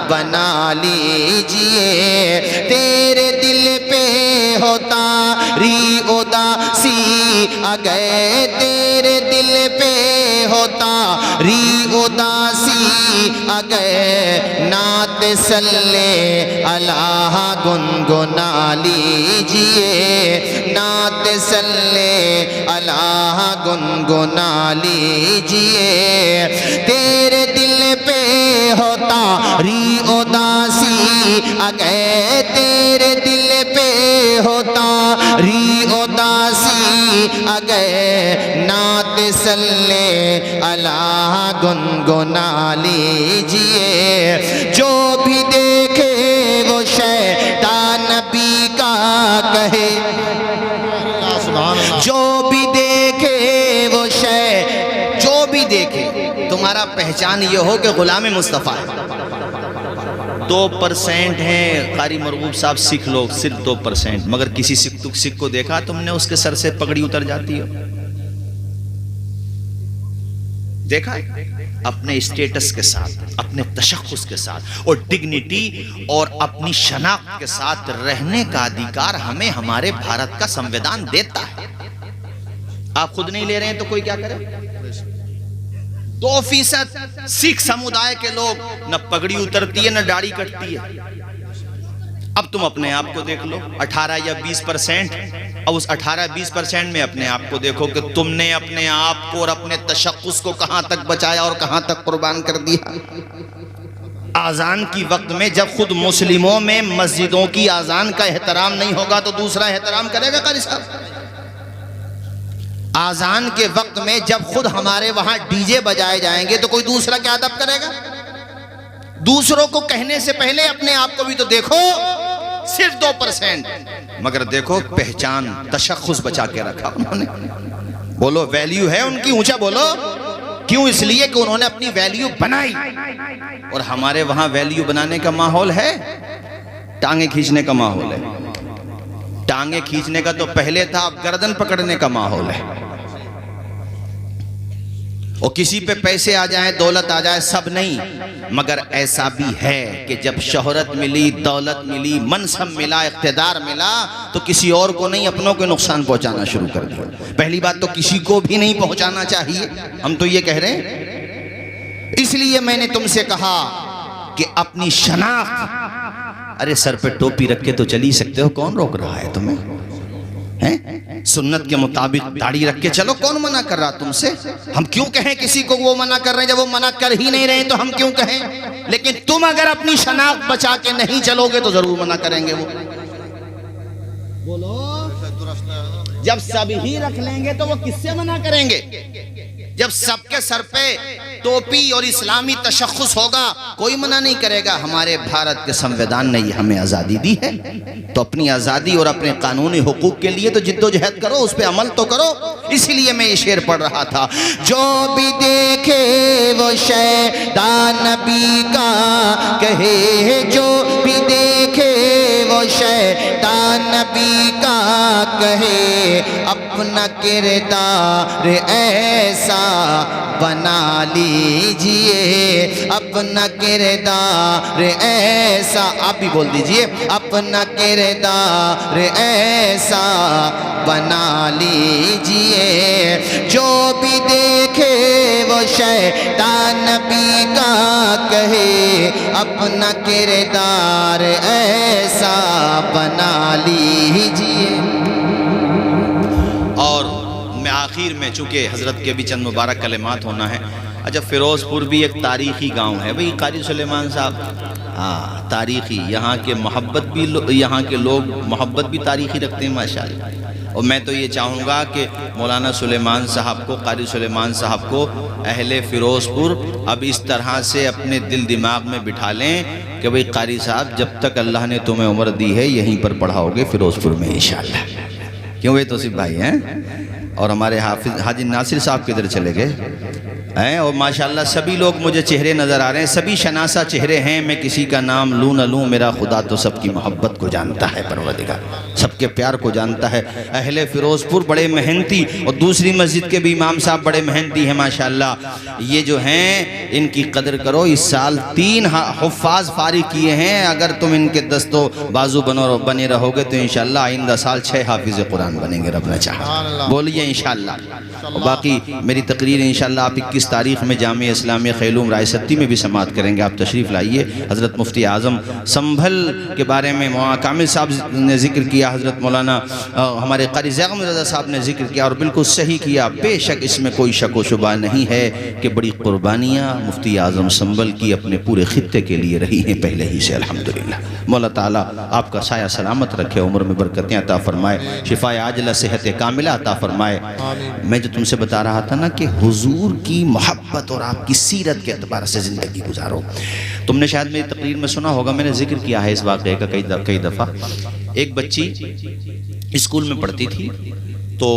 بنا لیجئے. تیرے دل پہ ہوتا ری اداسی اگر تیرے دل پہ ہوتا ری اداسی اگر نعت صلی اللہ گنگنا لیجئے، نعت صلی اللہ گنگنا لیجئے، تیرے دل پہ ہوتا ری اداسی، اگر تیرے دل پہ ہوتا ری اداسی، اگر نعت صلی اللہ گنگنا لیجئے، جو بھی دیکھے وہ شیطان نبی کا کہے، جو بھی دیکھے وہ جو بھی دیکھے، تمہارا پہچان یہ ہو کہ غلام مصطفیٰ ہے۔ 2% ہیں قاری مرغوب صاحب سکھ لوگ، صرف 2%، مگر کسی سکھ کو دیکھا تم نے اس کے سر سے پگڑی اتر جاتی ہو؟ دیکھا اپنے اسٹیٹس کے ساتھ، اپنے تشخص کے ساتھ اور ڈگنیٹی اور اپنی شناخت کے ساتھ رہنے کا ادھیکار ہمیں ہمارے بھارت کا سنویدھان دیتا ہے۔ آپ خود نہیں لے رہے ہیں تو کوئی کیا کرے؟ 2% سکھ سمودائے کے لوگ، نہ پگڑی اترتی ہے نہ داڑھی کٹتی ہے۔ اب تم اپنے آپ کو دیکھ لو، 18 یا 20%، اور اس 18-20% میں اپنے آپ کو دیکھو کہ تم نے اپنے آپ کو اور اپنے تشخص کو کہاں تک بچایا اور کہاں تک قربان کر دیا۔ آذان کی وقت میں جب خود مسلموں میں مسجدوں کی آذان کا احترام نہیں ہوگا تو دوسرا احترام کرے گا قاری صاحب؟ آذان کے وقت میں جب خود ہمارے وہاں ڈی جے بجائے جائیں گے تو کوئی دوسرا کیا ادب کرے گا؟ دوسروں کو کہنے سے پہلے اپنے آپ کو بھی تو دیکھو۔ صرف 2%، مگر دیکھو پہچان تشخص بچا کے رکھا انہوں نے۔ بولو ویلیو ہے ان کی، اونچا بولو۔ کیوں؟ اس لیے کہ انہوں نے اپنی ویلیو بنائی، اور ہمارے وہاں ویلیو بنانے کا ماحول ہے، ٹانگیں کھینچنے کا ماحول ہے۔ ٹانگیں کھینچنے کا تو پہلے تھا، اب گردن پکڑنے کا ماحول ہے۔ اور کسی پہ پیسے آ جائیں، دولت آ جائے، سب نہیں، مگر ایسا بھی ہے کہ جب شہرت ملی، دولت ملی، منصب ملا، اقتدار ملا تو کسی اور کو نہیں، اپنوں کو نقصان پہنچانا شروع کر دیا۔ پہلی بات تو کسی کو بھی نہیں پہنچانا چاہیے، ہم تو یہ کہہ رہے ہیں۔ اس لیے میں نے تم سے کہا کہ اپنی شناخت، ارے سر پہ ٹوپی رکھ کے تو چل ہی سکتے ہو، کون روک رہا ہے تمہیں؟ سنت کے مطابق داڑھی رکھ کے چلو، کون منع کر رہا تم سے؟ ہم کیوں کہیں کسی کو وہ منع کر رہے ہیں؟ جب وہ منع کر ہی نہیں رہے تو ہم کیوں کہیں؟ لیکن تم اگر اپنی شناخت بچا کے نہیں چلو گے تو ضرور منع کریں گے وہ۔ بولو، جب سب ہی رکھ لیں گے تو وہ کس سے منع کریں گے؟ جب سب کے سر پہ ٹوپی اور اسلامی تشخص ہوگا کوئی منع نہیں کرے گا۔ ہمارے بھارت کے سنویدھان نے یہ ہمیں آزادی دی ہے، تو اپنی آزادی اور اپنے قانونی حقوق کے لیے تو جد و جہد کرو، اس پہ عمل تو کرو۔ اسی لیے میں یہ شعر پڑھ رہا تھا، جو بھی دیکھے وہ شیطان نبی کا کہے، جو بھی دیکھے وہ شیطان نبی کا کہے، اپنا کردار ایسا بنا لیجئے، اپنا کردار ایسا، آپ بھی بول دیجئے، اپنا کردار ایسا بنا لیجئے، جو بھی دیکھے وہ شیطان نبی کا کہے، اپنا کردار ایسا بنا لیجئے۔ اور میں آخر میں، چونکہ حضرت کے بھی چند مبارک کلمات ہونا ہے، اچھا فیروز پور بھی ایک تاریخی گاؤں ہے بھئی، قاری سلیمان صاحب، تاریخی، یہاں کے محبت بھی، یہاں کے لوگ محبت بھی تاریخی رکھتے ہیں ماشاءاللہ۔ اور میں تو یہ چاہوں گا کہ مولانا سلیمان صاحب کو، قاری سلیمان صاحب کو اہل فیروز پور اب اس طرح سے اپنے دل دماغ میں بٹھا لیں کہ بھئی قاری صاحب جب تک اللہ نے تمہیں عمر دی ہے یہیں پر پڑھاؤ گے فیروز پور میں انشاءاللہ۔ کیوں وہ توصیف بھائی ہیں؟ اور ہمارے حافظ حاجی ناصر صاحب کدھر چلے گئے ہیں؟ اور ماشاءاللہ سبھی لوگ مجھے چہرے نظر آ رہے ہیں، سبھی شناسہ چہرے ہیں، میں کسی کا نام لوں نہ لوں، میرا خدا تو سب کی محبت کو جانتا ہے، پروردگار سب کے پیار کو جانتا ہے۔ اہل فیروز پور بڑے محنتی، اور دوسری مسجد کے بھی امام صاحب بڑے محنتی ہیں ماشاءاللہ۔ یہ جو ہیں ان کی قدر کرو، اس سال 3 حفاظ فارغ کیے ہیں، اگر تم ان کے دستوں بازو بنے رہو گے تو انشاءاللہ آئندہ سال 6 حافظ قرآن بنیں گے، رب نے چاہا، بولیے انشاءاللہ۔ باقی میری تقریر انشاءاللہ آپ 21 اس تاریخ میں جامع اسلامیہ خیلوم رائے ستی میں بھی سماعت کریں گے. آپ تشریف لائیے. حضرت مفتی اعظم سنبھل کے بارے میں مولانا کامل صاحب نے ذکر کیا, حضرت مولانا ہمارے قاری زیغم رضا صاحب نے ذکر کیا اور بالکل صحیح کیا. بے شک اس میں کوئی شک و شبہ نہیں ہے کہ بڑی قربانیاں مفتی اعظم سنبھل کی اپنے پورے خطے کے لیے رہی ہیں پہلے ہی سے الحمدللہ. مولا تعالیٰ آپ کا سایہ سلامت رکھے, عمر میں برکتیں عطا فرمائے, شفاء عاجلہ صحت کاملہ عطا فرمائے. میں جو تم سے بتا رہا تھا نا کہ حضور کی محبت اور آپ کی سیرت کے اعتبار سے زندگی گزارو. تم نے شاید میری تقریر میں سنا ہوگا, میں نے ذکر کیا ہے اس واقعے کا کئی دفعہ. ایک بچی اسکول میں پڑھتی تھی تو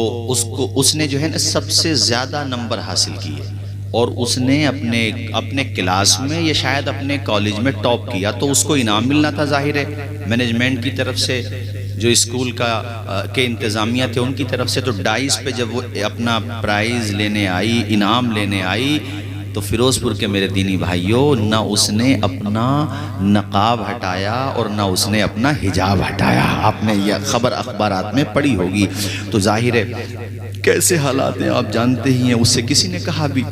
اس نے جو ہے نا سب سے زیادہ نمبر حاصل کیے اور اس نے اپنے کلاس میں یا شاید اپنے کالج میں ٹاپ کیا, تو اس کو انعام ملنا تھا. ظاہر ہے مینجمنٹ کی طرف سے, جو اسکول کے انتظامیہ تھے ان کی طرف سے, تو ڈائس پہ جب وہ اپنا پرائز لینے آئی, انعام لینے آئی, تو فیروزپور کے میرے دینی بھائیوں, نہ اس نے اپنا نقاب ہٹایا اور نہ اس نے اپنا حجاب ہٹایا. آپ نے یہ خبر اخبارات میں پڑھی ہوگی. تو ظاہر ہے کیسے حالات ہیں آپ جانتے ہی ہیں. اس سے کسی نے کہا بھی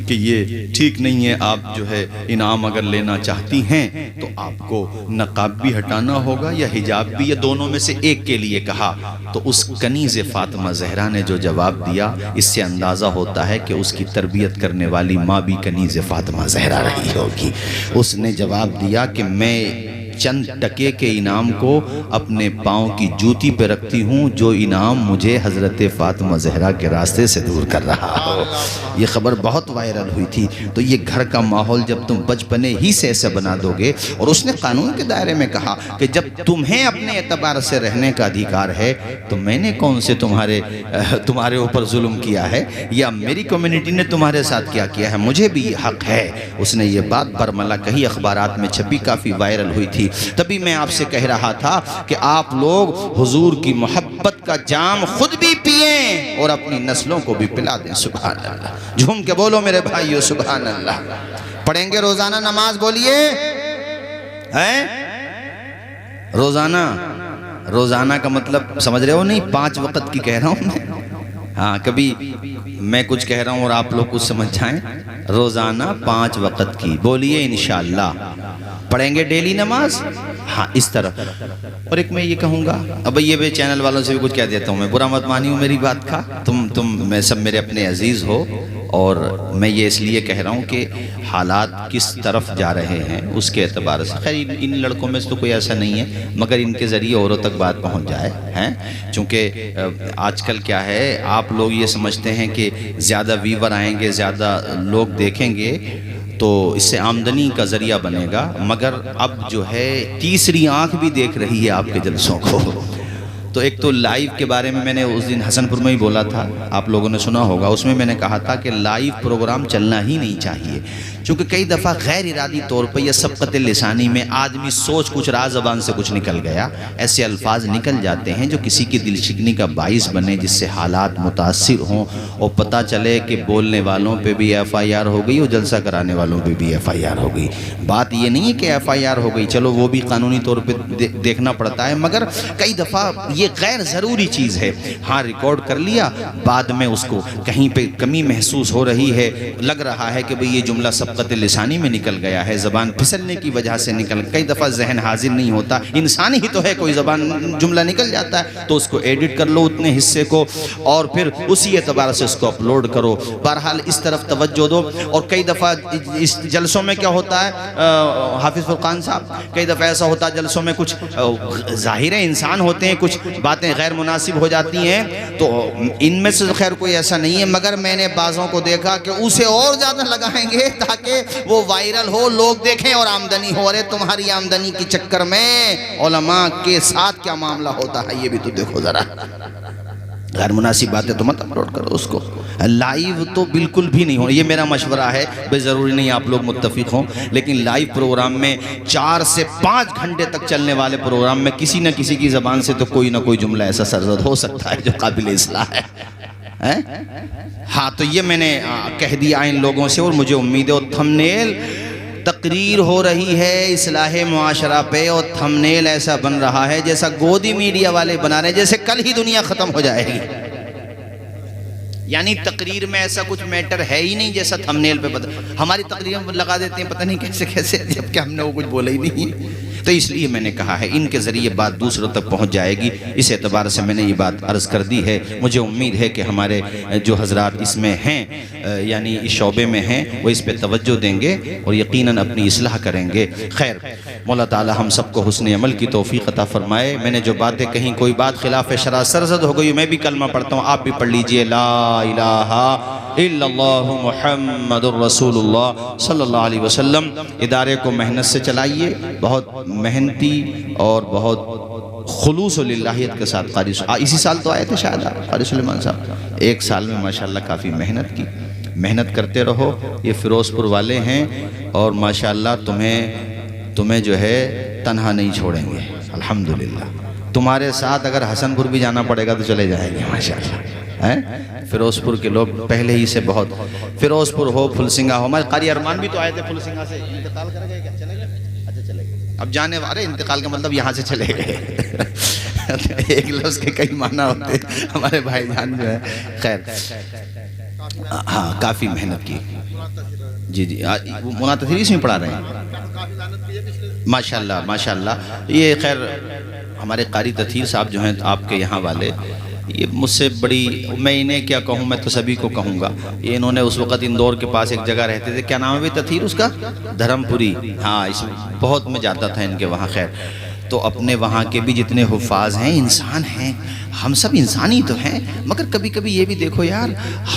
کہ یہ ٹھیک نہیں ہے, آپ جو ہے انعام اگر لینا چاہتی ہیں تو آپ کو نقاب بھی ہٹانا ہوگا یا حجاب بھی, یا دونوں میں سے ایک کے لیے کہا. تو اس کنیز فاطمہ زہرا نے جو جواب دیا, اس سے اندازہ ہوتا ہے کہ اس کی تربیت کرنے والی ماں بھی کنیز فاطمہ زہرا رہی ہوگی. اس نے جواب دیا کہ میں چند ٹکے کے انعام کو اپنے پاؤں کی جوتی پہ رکھتی ہوں جو انعام مجھے حضرت فاطمہ زہرا کے راستے سے دور کر رہا ہو. یہ خبر بہت وائرل ہوئی تھی. تو یہ گھر کا ماحول جب تم بچپنے ہی سے ایسے بنا دو گے, اور اس نے قانون کے دائرے میں کہا کہ جب تمہیں اپنے اعتبار سے رہنے کا ادھیکار ہے تو میں نے کون سے تمہارے اوپر ظلم کیا ہے, یا میری کمیونٹی نے تمہارے ساتھ کیا کیا ہے, مجھے بھی یہ حق ہے. اس نے یہ بات برملا کہی, اخبارات میں چھپی, کافی وائرل ہوئی تھی. تبھی میں آپ سے کہہ رہا تھا کہ آپ لوگ حضور کی محبت کا جام خود بھی پئیں اور اپنی نسلوں کو بھی پلا دیں. سبحان اللہ. جھوم کے بولو میرے بھائیو سبحان اللہ. پڑھیں گے روزانہ نماز, بولیے روزانہ کا مطلب سمجھ رہے ہو نہیں, 5 وقت کی کہہ رہا ہوں میں. ہاں, کبھی میں کچھ کہہ رہا ہوں اور آپ لوگ کچھ سمجھ جائیں. روزانہ 5 وقت کی, بولیے انشاءاللہ. پڑھیں گے ڈیلی نماز, ہاں اس طرح. اور ایک میں یہ کہوں گا, اب یہ بھی چینل والوں سے بھی کچھ کہہ دیتا ہوں, میں برا مت مانی ہوں میری بات کا, تم میں سب میرے اپنے عزیز ہو, اور میں یہ اس لیے کہہ رہا ہوں کہ حالات کس طرف جا رہے ہیں اس کے اعتبار سے. خیر ان لڑکوں میں سے تو کوئی ایسا نہیں ہے مگر ان کے ذریعے اوروں تک بات پہنچ جائے ہیں, چونکہ آج کل کیا ہے, آپ لوگ یہ سمجھتے ہیں کہ زیادہ ویور آئیں گے, زیادہ لوگ دیکھیں گے تو اس سے آمدنی کا ذریعہ بنے گا, مگر اب جو ہے تیسری آنکھ بھی دیکھ رہی ہے آپ کے جلسوں کو. تو ایک تو لائیو کے بارے میں نے اس دن حسن پور میں ہی بولا تھا, آپ لوگوں نے سنا ہوگا. اس میں میں نے کہا تھا کہ لائیو پروگرام چلنا ہی نہیں چاہیے, چونکہ کئی دفعہ غیر ارادی طور پہ یا سبقت لسانی میں آدمی سوچ کچھ راز زبان سے کچھ نکل گیا, ایسے الفاظ نکل جاتے ہیں جو کسی کی دل شکنی کا باعث بنے, جس سے حالات متاثر ہوں اور پتہ چلے کہ بولنے والوں پہ بھی FIR ہو گئی اور جلسہ کرانے والوں پہ بھی FIR ہو گئی. بات یہ نہیں ہے کہ FIR ہو گئی, چلو وہ بھی قانونی طور پہ دیکھنا پڑتا ہے, مگر کئی دفعہ یہ غیر ضروری چیز ہے. ہاں ریکارڈ کر لیا, بعد میں اس کو کہیں پہ کمی محسوس ہو رہی ہے, لگ رہا ہے کہ بھئی یہ جملہ سبقت لسانی میں نکل گیا ہے, زبان پھسلنے کی وجہ سے کئی دفعہ ذہن حاضر نہیں ہوتا, انسان ہی تو ہے, کوئی زبان جملہ نکل جاتا ہے تو اس کو ایڈٹ کر لو اتنے حصے کو, اور پھر اسی اعتبار سے اس کو اپلوڈ کرو. بہرحال اس طرف توجہ دو. اور کئی دفعہ اس جلسوں میں کیا ہوتا ہے حافظ فرقان صاحب, کئی دفعہ ایسا ہوتا ہے جلسوں میں کچھ ظاہر انسان ہوتے ہیں, کچھ باتیں غیر مناسب ہو جاتی ہیں, تو ان میں سے خیر کوئی ایسا نہیں ہے, مگر میں نے بعضوں کو دیکھا کہ اسے اور زیادہ لگائیں گے تاکہ وہ وائرل ہو, لوگ دیکھیں اور آمدنی ہو. ارے تمہاری آمدنی کی چکر میں علماء کے ساتھ کیا معاملہ ہوتا ہے یہ بھی تو دیکھو ذرا. غیر مناسب باتیں تو مت اپلوڈ کرو اس کو. لائیو تو بالکل بھی نہیں ہو, یہ میرا مشورہ ہے, بے ضروری نہیں آپ لوگ متفق ہوں, لیکن لائیو پروگرام میں 4 سے 5 گھنٹے تک چلنے والے پروگرام میں کسی نہ کسی کی زبان سے تو کوئی نہ کوئی جملہ ایسا سرزد ہو سکتا ہے جو قابل اصلاح ہے. ہاں تو یہ میں نے کہہ دیا ان لوگوں سے, اور مجھے امید ہے. اور تھمنیل تقریر ہو رہی ہے اصلاح معاشرہ پہ, اور تھمنیل ایسا بن رہا ہے جیسا گودی میڈیا والے بنا رہے ہیں, جیسے کل ہی دنیا ختم ہو جائے گی. یعنی تقریر میں ایسا کچھ میٹر ہے ہی نہیں جیسا تھمنیل پہ پتہ. ہماری تقریر میں لگا دیتے ہیں پتہ نہیں کیسے کیسے، جبکہ ہم نے وہ کچھ بولا ہی نہیں ہے. تو اس لیے میں نے کہا ہے ان کے ذریعے بات دوسروں تک پہنچ جائے گی، اس اعتبار سے میں نے یہ بات عرض کر دی ہے. مجھے امید ہے کہ ہمارے جو حضرات اس میں ہیں یعنی اس شعبے میں ہیں وہ اس پہ توجہ دیں گے اور یقیناً اپنی اصلاح کریں گے. خیر، مولا تعالی ہم سب کو حسن عمل کی توفیق عطا فرمائے. میں نے جو باتیں کہیں کوئی بات خلاف شرع سرزد ہو گئی، میں بھی کلمہ پڑھتا ہوں، آپ بھی پڑھ لیجئے، لا الہ الا اللہ محمد الرسول اللہ صلی اللہ علیہ وسلم. ادارے کو محنت سے چلائیے، بہت محنتی اور بہت خلوص و للہیت کے ساتھ. قاری اسی سال تو آئے تھے شاید قاری سلیمان صاحب، ایک سال میں ماشاءاللہ کافی محنت کی. محنت کرتے رہو. یہ فیروز پور والے ہیں اور ماشاءاللہ تمہیں جو ہے تنہا نہیں چھوڑیں گے الحمدللہ. تمہارے ساتھ اگر حسن پور بھی جانا پڑے گا تو چلے جائیں گے ماشاءاللہ. فیروز پور کے لوگ پہلے ہی سے بہت، فیروز پور ہو، پھلسنگا ہو. ہمارے قاری ارمان بھی تو آئے تھے پھلسنگا سے، انتقال کر گئے کیا؟ چلے گئے؟ اچھا چلے گئے. اب جانے والے انتقال کا مطلب یہاں سے چلے گئے. ایک لفظ کے کئی معنی ہوتے ہمارے بھائی جان جو ہے. خیر، ہاں کافی محنت کی. جی جی مولانا تطہیر اس میں پڑھا رہے ہیں ماشاءاللہ ماشاءاللہ. یہ خیر ہمارے قاری تطہیر صاحب جو ہیں آپ کے یہاں والے، یہ مجھ سے بڑی، میں انہیں کیا کہوں، میں تو سبھی کو کہوں گا. یہ انہوں نے اس وقت اندور کے پاس ایک جگہ رہتے تھے، کیا نام ہے بھی تطہیر اس کا؟ دھرم پوری. ہاں اس بہت میں جاتا تھا ان کے وہاں. خیر، تو اپنے وہاں کے بھی جتنے حفاظ ہیں انسان ہیں، ہم سب انسانی تو ہیں، مگر کبھی کبھی یہ بھی دیکھو یار،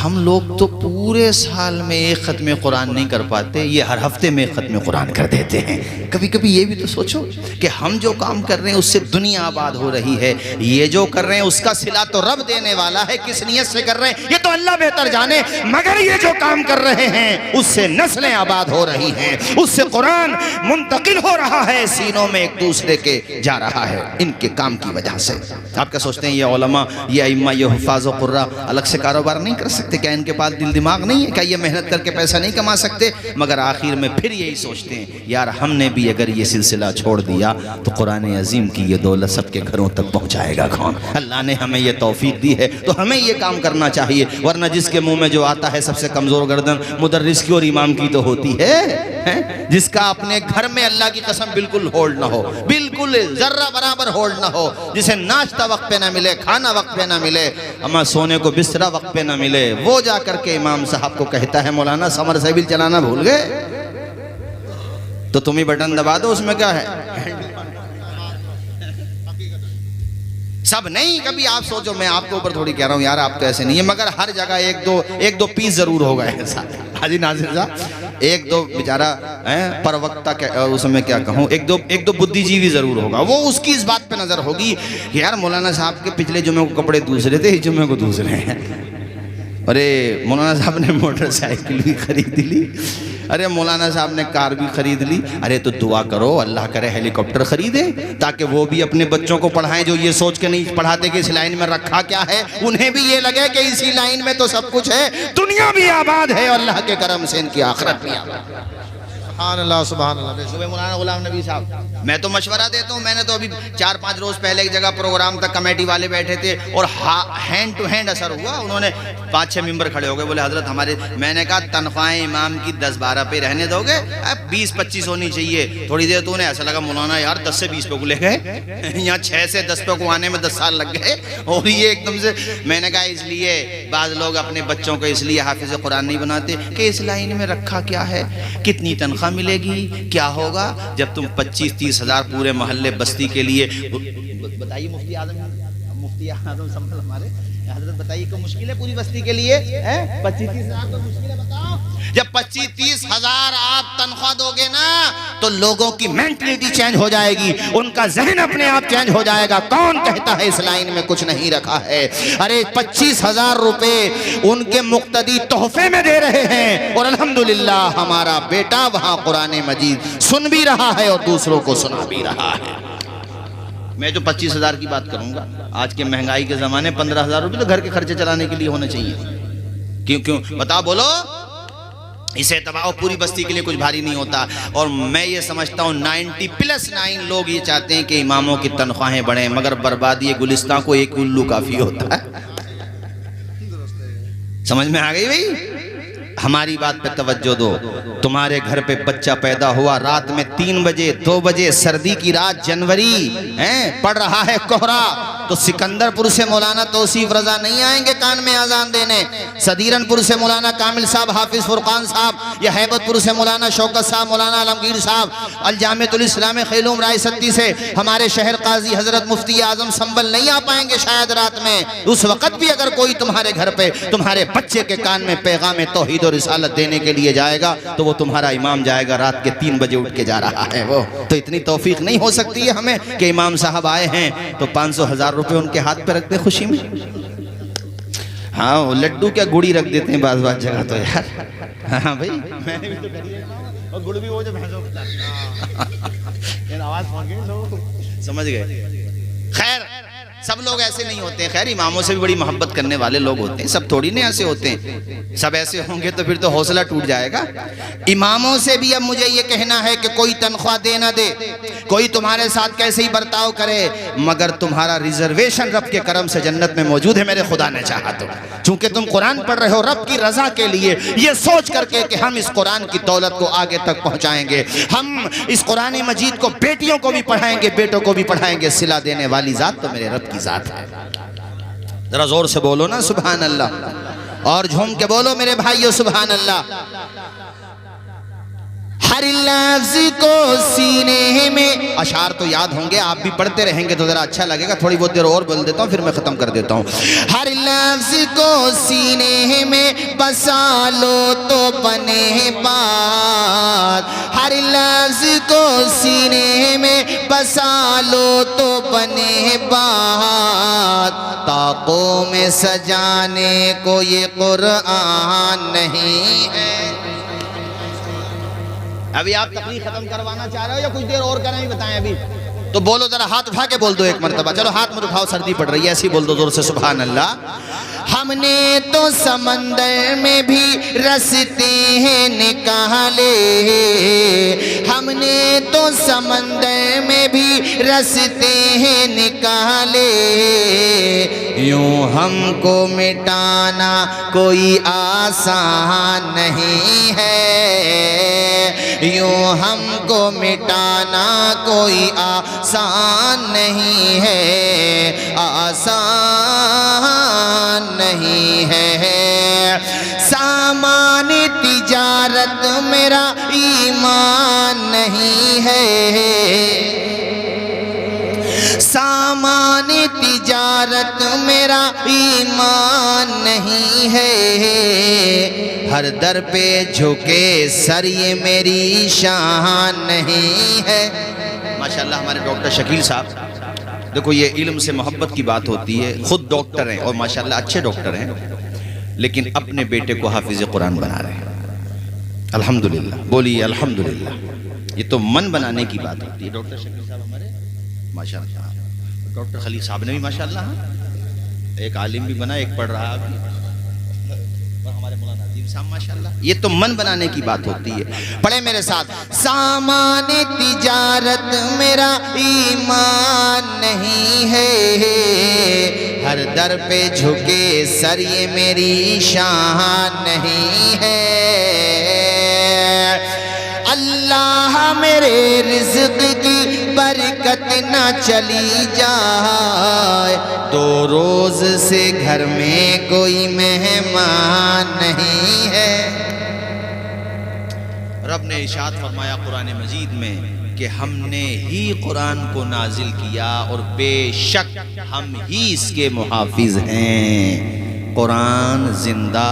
ہم لوگ تو پورے سال میں ایک ختم قرآن نہیں کر پاتے، یہ ہر ہفتے میں ایک ختم قرآن کر دیتے ہیں. کبھی کبھی یہ بھی تو سوچو کہ ہم جو کام کر رہے ہیں اس سے دنیا آباد ہو رہی ہے، یہ جو کر رہے ہیں اس کا صلہ تو رب دینے والا ہے. کس نیت سے کر رہے ہیں یہ تو اللہ بہتر جانے، مگر یہ جو کام کر رہے ہیں اس سے نسلیں آباد ہو رہی ہیں، اس سے قرآن منتقل ہو رہا ہے، سینوں میں ایک دوسرے کے جا رہا ہے ان کے کام کی وجہ سے. آپ کیا سوچتے ہیں یہ علماء، یہ ائمہ، یہ حفاظ و قراء الگ سے کاروبار نہیں کر سکتے؟ کیا ان کے پاس دل دماغ نہیں ہے؟ کیا یہ محنت کر کے پیسہ نہیں کما سکتے؟ مگر آخر میں پھر یہی سوچتے ہیں یار ہم نے بھی اگر یہ سلسلہ چھوڑ دیا تو قرآن عظیم کی یہ دولت سب کے گھروں تک پہنچائے گا کون؟ اللہ نے ہمیں یہ توفیق دی ہے تو ہمیں یہ کام کرنا چاہیے. ورنہ جس کے منہ میں جو آتا ہے سب سے کمزور گردن مدرس کی اور امام کی تو ہوتی ہے، جس کا اپنے گھر میں اللہ کی قسم بالکل ہولڈ نہ ہو، بالکل ذرہ برابر ہولڈ نہ ہو، جسے ناشتہ وقت پہ نہ ملے، کھانا وقت پہ نہ ملے، اما سونے کو بسترہ وقت پہ نہ ملے، وہ جا کر کے امام صاحب کو کہتا ہے مولانا سمر سیبل چلانا بھول گئے تو تم ہی بٹن دبا دو، اس میں کیا ہے؟ سب نہیں. کبھی آپ سوچو، میں آپ کے اوپر تھوڑی کہہ رہا ہوں یار آپ تو ایسے نہیں ہے، مگر ہر جگہ ایک دو پیس ضرور ہوگا ایسا. حاجی ناظر صاحب ایک دو بیچارہ پر وقتہ اس میں کیا کہوں، ایک دو بدھی جیوی ضرور ہوگا، وہ اس کی اس بات پہ نظر ہوگی کہ یار مولانا صاحب کے پچھلے جمعے کو کپڑے دوسرے تھے، اس جمعے کو دوسرے ہیں. ارے مولانا صاحب نے موٹر سائیکل بھی خرید لی، ارے مولانا صاحب نے کار بھی خرید لی. ارے تو دعا کرو اللہ کرے ہیلی کاپٹر خریدے تاکہ وہ بھی اپنے بچوں کو پڑھائیں جو یہ سوچ کے نہیں پڑھاتے کہ اس لائن میں رکھا کیا ہے، انہیں بھی یہ لگے کہ اسی لائن میں تو سب کچھ ہے، دنیا بھی آباد ہے اور اللہ کے کرم سے ان کی آخرت بھی آباد ہے. سبحان اللہ سبحان اللہ. صبح مولانا غلام نبی صاحب، میں تو مشورہ دیتا ہوں، میں نے تو ابھی 4-5 روز پہلے ایک جگہ پروگرام تک کمیٹی والے بیٹھے تھے اور ہینڈ ٹو ہینڈ اثر ہوا. انہوں نے 5-6 ممبر کھڑے ہو گئے، بولے حضرت ہمارے، میں نے کہا تنخواہیں امام کی 10-12 پہ رہنے دو گے؟ اب 20-25 ہونی چاہیے. تھوڑی دیر تو انہیں ایسا لگا مولانا یار 10 سے 20 پہ کو لے گئے، یہاں 6 سے 10 پہ کو آنے میں 10 سال لگ گئے اور یہ ایک دم سے. میں نے کہا اس لیے بعض لوگ اپنے بچوں کو اس لیے حافظ قرآن نہیں بناتے کہ اس لائن میں رکھا کیا ہے، کتنی تنخواہ ملے گی، کیا ہوگا جب تم 25-30 ہزار پورے محلے بستی کے لیے. بتائیے مفتی اعظم سمبل ہمارے حضرت، بتائیے کہ مشکل ہے پوری بستی کے لیے 25-30 ہزار تو مشکل ہے. بتاؤ جب 25-30 ہزار آپ تنخواہ دو گے نا تو لوگوں کی مینٹلٹی چینج ہو جائے گی، ان کا ذہن اپنے آپ چینج ہو جائے گا. کون کہتا ہے اس لائن میں کچھ نہیں رکھا ہے؟ ارے 25,000 روپے ان کے مقتدی تحفے میں دے رہے ہیں اور الحمدللہ ہمارا بیٹا وہاں قرآن مجید سن بھی رہا ہے اور دوسروں کو سنا بھی رہا ہے. میں جو 25,000 کی بات کروں گا، آج کے مہنگائی کے زمانے 15,000 روپے تو گھر کے خرچے چلانے کے لیے ہونے چاہیے. کیوں بتا بولو؟ اس اعتبار پوری بستی کے لیے کچھ بھاری نہیں ہوتا. اور میں یہ سمجھتا ہوں 90+9 لوگ یہ چاہتے ہیں کہ اماموں کی تنخواہیں بڑھیں، مگر بربادی گلستان کو ایک الو کافی ہوتا ہے. سمجھ میں آ گئی بھئی؟ ہماری بات پہ توجہ دو. تمہارے گھر پہ بچہ پیدا ہوا رات میں 3 بجے 2 بجے سردی کی رات جنوری پڑ رہا ہے کوہرا, تو سکندر پور سے مولانا توصیف رضا نہیں آئیں گے کان میں اذان دینے؟ صدیرن پور سے مولانا کامل صاحب, حافظ فرقان صاحب, یا حیبت پور سے مولانا شوکت صاحب, مولانا عالمگیر صاحب, الجامعۃ الاسلام خیلوم رائے ستی سے ہمارے شہر قاضی حضرت مفتی اعظم سنبل نہیں آ پائیں گے شاید رات میں. اس وقت بھی اگر کوئی تمہارے گھر پہ تمہارے بچے کے کان میں پیغام توحید اور رسالت دینے کے لیے جائے گا تو وہ تمہارا امام جائے گا رات کے 3 بجے اٹھ کے جا رہا ہے. وہ تو اتنی توفیق نہیں ہو سکتی ہے ہمیں کہ امام صاحب آئے ہیں تو 500,000 روپے ان کے ہاتھ پہ رکھ دے خوشی میں. ہاں وہ لڈو کیا گڑی رکھ دیتے ہیں بعض جگہ تو یار. ہاں بھائی میں نے بھی تو کری ہے, اور گڑ بھی وہ جو بھینسوں آواز پہنچ گئی, سمجھ گئے. خیر سب لوگ ایسے نہیں ہوتے ہیں, خیر اماموں سے بھی بڑی محبت کرنے والے لوگ ہوتے ہیں, سب تھوڑی نہیں ایسے ہوتے ہیں. سب ایسے ہوں گے تو پھر تو حوصلہ ٹوٹ جائے گا. اماموں سے بھی اب مجھے یہ کہنا ہے کہ کوئی تنخواہ دے نہ دے, کوئی تمہارے ساتھ کیسے ہی برتاؤ کرے, مگر تمہارا ریزرویشن رب کے کرم سے جنت میں موجود ہے میرے خدا نے چاہا تو. چونکہ تم قرآن پڑھ رہے ہو رب کی رضا کے لیے, یہ سوچ کر کے کہ ہم اس قرآن کی دولت کو آگے تک پہنچائیں گے, ہم اس قرآن مجید کو بیٹیوں کو بھی پڑھائیں گے, بیٹوں کو بھی پڑھائیں گے. صلہ دینے والی ذات تو میرے رب کی ذات ہے. ذرا زور سے بولو نا سبحان اللہ, اور جھوم کے بولو میرے بھائیو سبحان اللہ. ہر لفظ کو سینے میں, اشعار تو یاد ہوں گے, آپ بھی پڑھتے رہیں گے تو ذرا اچھا لگے گا. تھوڑی بہت دیر اور بول دیتا ہوں پھر میں ختم کر دیتا ہوں. ہر لفظ کو سینے میں بسا لو تو بنے بات, ہر لفظ کو سینے میں بسا لو تو بنے بات. طاقوں میں سجانے کو یہ قرآن نہیں ہے. ابھی آپ تقریر ختم کروانا چاہ رہے ہو یا کچھ دیر اور کریں, بتائیں ابھی تو بولو, ذرا ہاتھ اٹھا کے بول دو ایک مرتبہ. چلو ہاتھ مت اٹھاؤ, سردی پڑ رہی ہے, ایسی بول دو زور سے سبحان اللہ. ہم نے تو سمندر میں بھی رستے ہیں نکالے, ہم نے تو سمندر میں بھی رستے ہیں نکالے. یوں ہم کو مٹانا کوئی آسان نہیں ہے, یوں ہم کو مٹانا کوئی آسان نہیں ہے, آسان نہیں ہے. سامان تجارت میرا ایمان نہیں ہے, سامان تجارت میرا ایمان نہیں ہے. ہر در پہ جھکے سر یہ میری شان نہیں ہے. ماشاءاللہ ہمارے ڈاکٹر شکیل صاحب, دیکھو یہ علم سے محبت کی بات ہوتی ہے. خود ڈاکٹر ہیں اور ماشاءاللہ اچھے ڈاکٹر ہیں, لیکن اپنے بیٹے کو حافظ قرآن بنا رہے ہیں. الحمدللہ بولیے الحمدللہ. یہ تو من بنانے کی بات ہوتی ہے. ڈاکٹر شکیل صاحب ہمارے ماشاءاللہ, ڈاکٹر خلیل صاحب نے بھی ماشاءاللہ ایک عالم بھی بنا, ایک پڑھ رہا ابھی, اور ہمارے مولانا عظیم صاحب ماشاءاللہ. یہ تو من بنانے کی بات ہوتی ہے. پڑھیں میرے ساتھ. سامان تجارت میرا ایمان نہیں ہے, ہر در پہ جھکے سر یہ میری شان نہیں ہے. اللہ میرے رزق کی برکت نہ چلی جائے, 2 روز سے گھر میں کوئی مہمان نہیں ہے. رب نے ارشاد فرمایا قرآن مجید میں کہ ہم نے ہی قرآن کو نازل کیا اور بے شک ہم ہی اس کے محافظ ہیں. قرآن زندہ,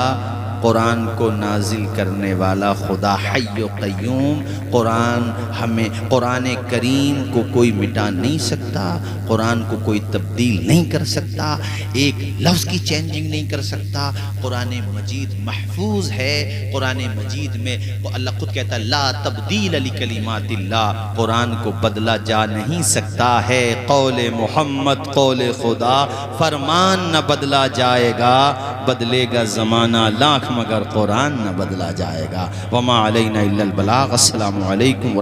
قرآن کو نازل کرنے والا خدا حی و قیوم. قرآن کریم کو کوئی مٹا نہیں سکتا, قرآن کو کوئی تبدیل نہیں کر سکتا, ایک لفظ کی چینجنگ نہیں کر سکتا. قرآن مجید محفوظ ہے. قرآن مجید میں اللہ خود کہتا ہے لا تبدیل لکلمات اللہ, قرآن کو بدلا جا نہیں سکتا ہے. قول محمد قول خدا, فرمان نہ بدلا جائے گا, بدلے گا زمانہ لاکھ مگر قرآن نہ بدلا جائے گا. وما علینا الا البلاغ. السلام علیکم.